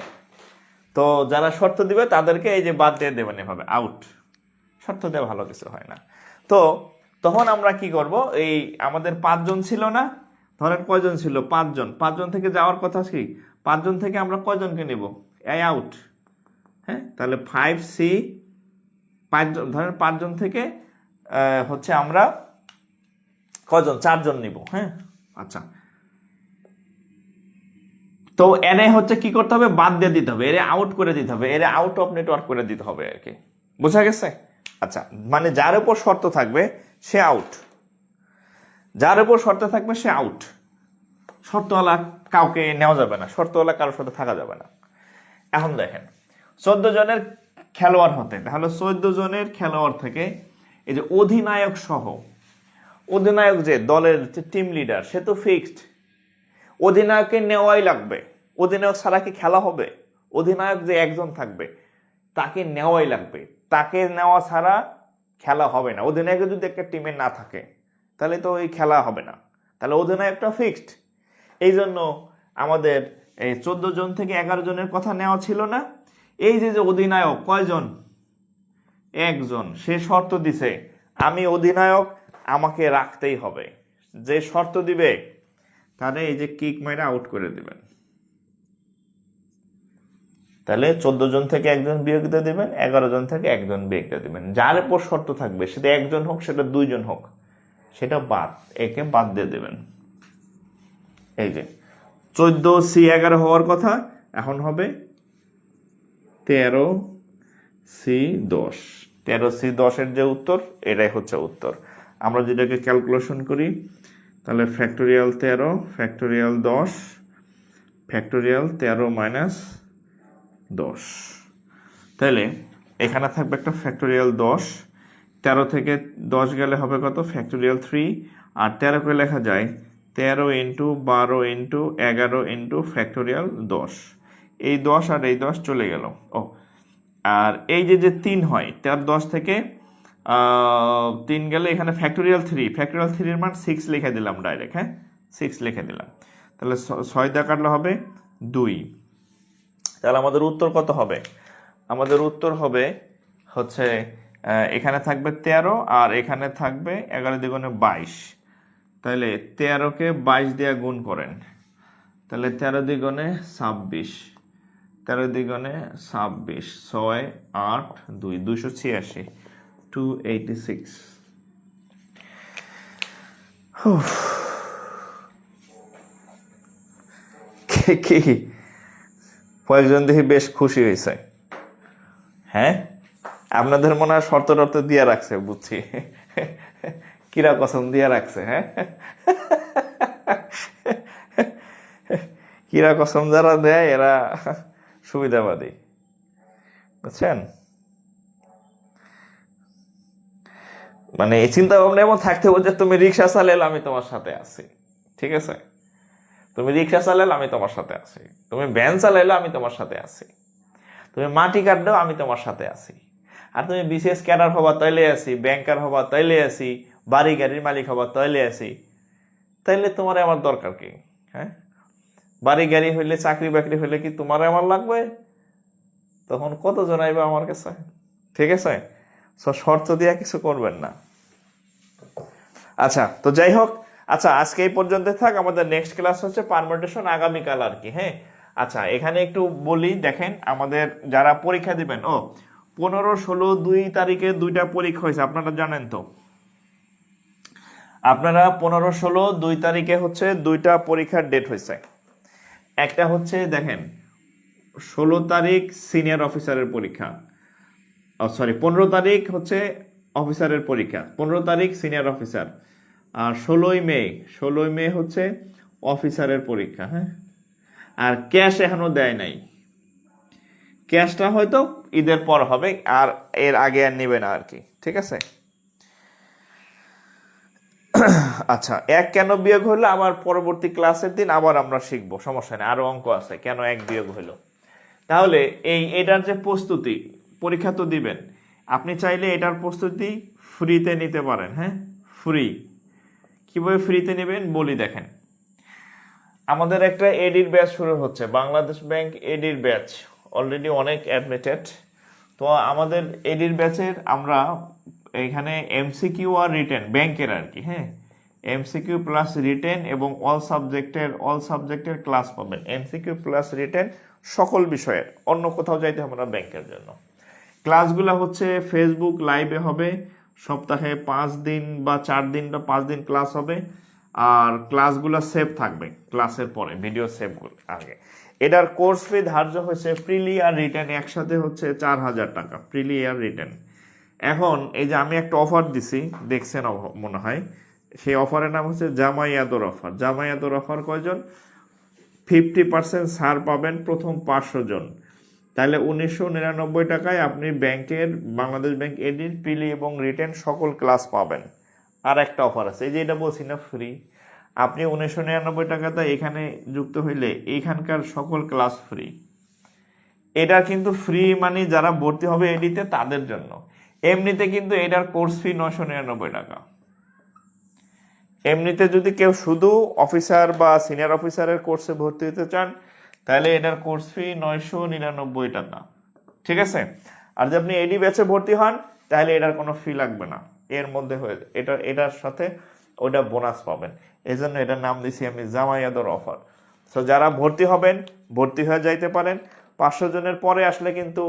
তো যারা শর্ত দিবে তাদেরকে এই যে বাদ দিয়ে দেবেন, এভাবে আউট। শর্ত দেওয়া ভালো কিছু হয় না। তো তখন আমরা কি করব? এই আমাদের 5 জন ছিল না, ধরেন কয়জন ছিল? 5 জন। 5 জন থেকে যাওয়ার কথা কি? 5 জন থেকে আমরা কয়জনকে নিব? এই আউট। হ্যাঁ, তাহলে 5C, 5 জন, ধরেন 5 জন থেকে আমরা কয়জন? 4 জন নিব। হ্যাঁ, আচ্ছা। তো এনে কি করতে হবে? বাদ দিয়ে দিতে হবে, এরে আউট করে দিতে হবে, এরে আউট অফ নেটওয়ার্ক করে দিতে হবে আর কি। বোঝা গেছে? আচ্ছা, মানে যার উপর শর্ত থাকবে সে আউট, যার উপর শর্ত থাকবে সে আউট। শর্তওয়ালা কাউকে নেওয়া যাবে না, শর্তওয়ালা কারোর সাথে থাকা যাবে না। এখন দেখেন, 14 জনের খেলোয়াড় হতে, তাহলে 14 জনের খেলোয়াড় থেকে এই যে অধিনায়ক সহ, অধিনায়ক যে দলের যে টিম লিডার, সে তো ফিক্সড, অধিনায়ককে নেওয়াই লাগবে। অধিনায়ক ছাড়া কি খেলা হবে? অধিনায়ক যে একজন থাকবে তাকে নেওয়াই লাগবে, তাকে নেওয়া ছাড়া খেলা হবে না। অধিনায়ক যদি একটা টিমে না থাকে তাহলে তো ওই খেলা হবে না, তাহলে অধিনায়কটা ফিক্সড। এই জন্য আমাদের এই 14 জন থেকে 11 জনের কথা নেওয়া ছিল না। এই যে অধিনায়ক কয়জন? একজন। সে শর্ত দিছে আমি অধিনায়ক, আমাকে রাখতেই হবে। যে শর্ত দিবে তাহলে এই যে কিক মাইরে আউট করে দিবেন। তাহলে 14 জন থেকে একজন বিয়োগ দিয়ে দিবেন, 11 জন থেকে একজন বিয়োগ দিয়ে দিবেন। যার উপর শর্ত থাকবে সেটা একজন হোক, সেটা 2 জন হোক, সেটা বাদ, একে বাদ দিয়ে দেবেন। এই যে 14C11 হওয়ার কথা, এখন হবে 13C10। 13C10 যে উত্তর, এটাই হচ্ছে উত্তর। আমরা যেটাকে ক্যালকুলেশন করি, তাহলে ফ্যাক্টোরিয়াল 13 ফ্যাক্টোরিয়াল 10 ফ্যাক্টোরিয়াল 13 মাইনাস 10। তাহলে এখানে থাকবে একটা ফ্যাক্টোরিয়াল 10, 13 থেকে 10 গেলে হবে কত, ফ্যাক্টোরিয়াল 3। আর 13 করে লেখা যায় 13 ইন্টু 12 ইন্টু 11 ইন্টু ফ্যাক্টোরিয়াল 10। এই 10 আর এই 10 চলে গেল। ও, আর এই যে 3 হয়, 10 থেকে 3 গেলে এখানে ফ্যাক্টোরিয়াল 3, ফ্যাক্টোরিয়াল 3 এর মান 6 লিখে দিলাম ডাইরেক্ট। হ্যাঁ, 6 লিখে দিলাম। তাহলে 6 দিয়ে কাটলে হবে 2। তাহলে আমাদের উত্তর কত হবে? আমাদের উত্তর হবে হচ্ছে এখানে থাকবে 13 আর এখানে থাকবে 11 দ্বিগুণে 22। তাহলে 13কে 22 দিয়ে গুণ করেন, তাহলে 13 দ্বিগুণে 26, 13 দ্বিগুণে 26, 6 8 2 286, 286। কি কয়েকজন দেখি বেশ খুশি হয়েছে। হ্যাঁ, আপনাদের মনে হয় শর্ত টর্ত দিয়ে রাখছে, বুঝছি। কিরা কসম দিয়ে রাখছে। হ্যাঁ, কিরা কসম যারা দেয় এরা সুবিধাবাদী, বুঝছেন? মানে এই চিন্তা ভাবনা এমন থাকতে বলছে, তুমি রিক্সা চালালে আমি তোমার সাথে আছি, ঠিক আছে? তুমি রিক্সা চালালে আমি তোমার সাথে আছি, তুমি ভ্যান চালাইলে আমি তোমার সাথে আছি, তুমি মাটি কাটলেও আমি তোমার সাথে আছি, আর তুমি বিসিএস ক্যাডার হবা তাইলে আছি, ব্যাংকার হবা তাইলে আছি, বাড়ি গাড়ির মালিক হবা তাইলে আছি। তাইলে তোমার আমার দরকার কি? হ্যাঁ, বাড়ি গাড়ি হইলে, চাকরি বাকরি হইলে কি তোমার আমার লাগবে? তখন কতজন আইবে আমার কাছে? ঠিক আছে, শর্ত দিয়া কিছু করবেন না। আচ্ছা, তো যাই হোক, আচ্ছা আজকে এই পর্যন্ত থাক। আমাদের নেক্সট ক্লাস হচ্ছে পারমিউটেশন আগামীকাল আর কি। হ্যাঁ, আচ্ছা এখানে একটু বলি, দেখেন আমাদের যারা পরীক্ষা দিবেন, 15, 16, 2 তারিখে 2টা পরীক্ষা হয়েছে, আপনারা জানেন তো। আপনারা 15, 16, 2 তারিখে হচ্ছে 2টা পরীক্ষার ডেট হয়েছে। একটা হচ্ছে দেখেন 16 তারিখ সিনিয়র অফিসারের পরীক্ষা, সরি 15 তারিখ হচ্ছে অফিসারের পরীক্ষা, 15 তারিখ সিনিয়র অফিসার। আর 16ই মে হচ্ছে অফিসারের পরীক্ষা। হ্যাঁ, আর ক্যাশ এখনো দেয় নাই, ক্যাশটা হয়তো ঈদের পর হবে, আর এর আগে আর নেবে না আর কি, ঠিক আছে? আচ্ছা, 1 কেন বিয়োগ হলো আবার পরবর্তী ক্লাসের দিন আবার আমরা শিখবো, সমস্যা নেই, আরো অঙ্ক আছে কেন 1 বিয়োগ হলো। তাহলে এটার যে প্রস্তুতি, পরীক্ষা তো দিবেন, আপনি চাইলে এটার প্রস্তুতি ফ্রিতে নিতে পারেন। হ্যাঁ, ফ্রি। কিভাবে ফ্রিতে নেবেন বলি, দেখেন আমাদের একটা এডির ব্যাচ শুরু হচ্ছে, বাংলাদেশ ব্যাংক এডির ব্যাচ, অলরেডি অনেক অ্যাডমিটেড। তো আমাদের এডির ব্যাচের আমরা এখানে এমসিকিউ আর রিটেন ব্যাংকের আর কি। হ্যাঁ, এমসিকিউ প্লাস রিটেন এবং অল সাবজেক্টের ক্লাস পাবেন, এমসিকিউ প্লাস রিটেন সকল বিষয়ের, অন্য কোথাও যাইতে হবে না ব্যাংকের জন্য। ক্লাসগুলো হচ্ছে ফেসবুক লাইভে হবে, সপ্তাহে 5 দিন বা 4 দিন বা 5 দিন ক্লাস হবে। আর ক্লাসগুলো সেভ থাকবে, ক্লাসের পরে ভিডিও সেভ আগে। এটার কোর্স ফি ধার্য হয়েছে প্রিলি আর রিটেন একসাথে হচ্ছে 4000 টাকা, প্রিলি আর রিটেন। এখন এই যে আমি একটা অফার দিছি, দেখছেন মনে হয়, সেই অফারের নাম হচ্ছে জামাইয়াদর অফার। জামাইয়াদর অফার কয়জন? 50% ছাড় পাবেন প্রথম 500 জন। তাহলে 1999 টাকায় আপনি ব্যাংকের, বাংলাদেশ ব্যাংক এডির প্রিলি এবং রিটেন সকল ক্লাস পাবেন। আর একটা অফার আছে, এই যে এটা বলছি না ফ্রি, আপনি 1999 টাকাতে এখানে যুক্ত হইলে এইখানকার সকল ক্লাস ফ্রি। এটা কিন্তু ফ্রি মানে যারা ভর্তি হবে এডিতে তাদের জন্য। এমনিতে কিন্তু এটার কোর্স ফি 999 টাকা। এমনিতে যদি কেউ শুধু অফিসার বা সিনিয়র অফিসারের কোর্সে ভর্তি হতে চান, তাহলে এটার কোর্স ফি 999 টাকা, ঠিক আছে? আর যদি আপনি এডি ব্যাচে ভর্তি হন তাহলে এটার কোনো ফি লাগবে না, এর মধ্যে হয়ে এটার সাথে ওটা বোনাস পাবেন। এই জন্য এটার নাম দিছি আমি জামায়াদর অফার। সো যারা ভর্তি হবেন ভর্তি হয়ে যাইতে পারেন। 500 জনের পরে আসলে কিন্তু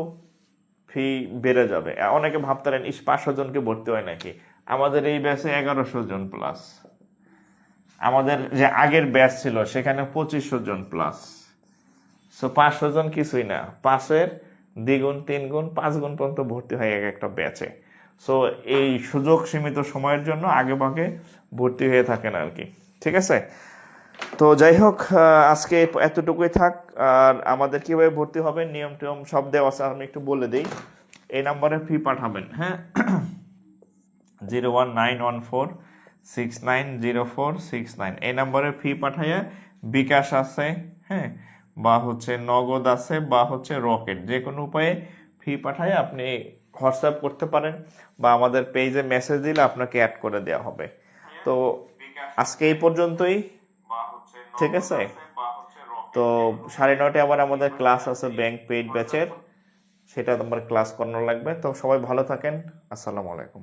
ফি বেড়ে যাবে। অনেকে ভাবতারেন 500 জনকে ভর্তি হয় নাকি। আমাদের এই ব্যাচে 1100 জন প্লাস, আমাদের যে আগের ব্যাচ ছিল সেখানে 2500 জন প্লাস। সো 500 জন কিছুই না, 5-এর দ্বিগুণ 3 গুণ 5 গুণ পর্যন্ত ভর্তি হয় এক একটা ব্যাচে। সো এই সুযোগ সীমিত সময়ের জন্য আগে ভাগে ভর্তি হয়ে থাকেন আর কি, ঠিক আছে। তো যাই হোক, আজকে এতটুকুই থাক। আর আমাদের কিভাবে ভর্তি হবে নিয়ম টিয়ম সব দেওয়া আছে, আমি একটু বলে দিই। এই নাম্বারে ফি পাঠাবেন, হ্যাঁ, 01914690469 এই নাম্বারে ফি পাঠাইয়া বিকাশ আছে, হ্যাঁ, বা হচ্ছে নগদ আছে বা হচ্ছে রকেট, যে কোনো উপায়ে ফি পাঠায় আপনি হোয়াটসঅ্যাপ করতে পারেন বা আমাদের পেজে মেসেজ দিলে আপনাকে অ্যাড করে দেওয়া হবে। তো আজকে এই পর্যন্তই, ঠিক আছে। তো 9:30 আবার আমাদের ক্লাস আছে ব্যাংক পেইড ব্যাচের, সেটা তোমার ক্লাস করানো লাগবে। তো সবাই ভালো থাকেন, আসসালামু আলাইকুম।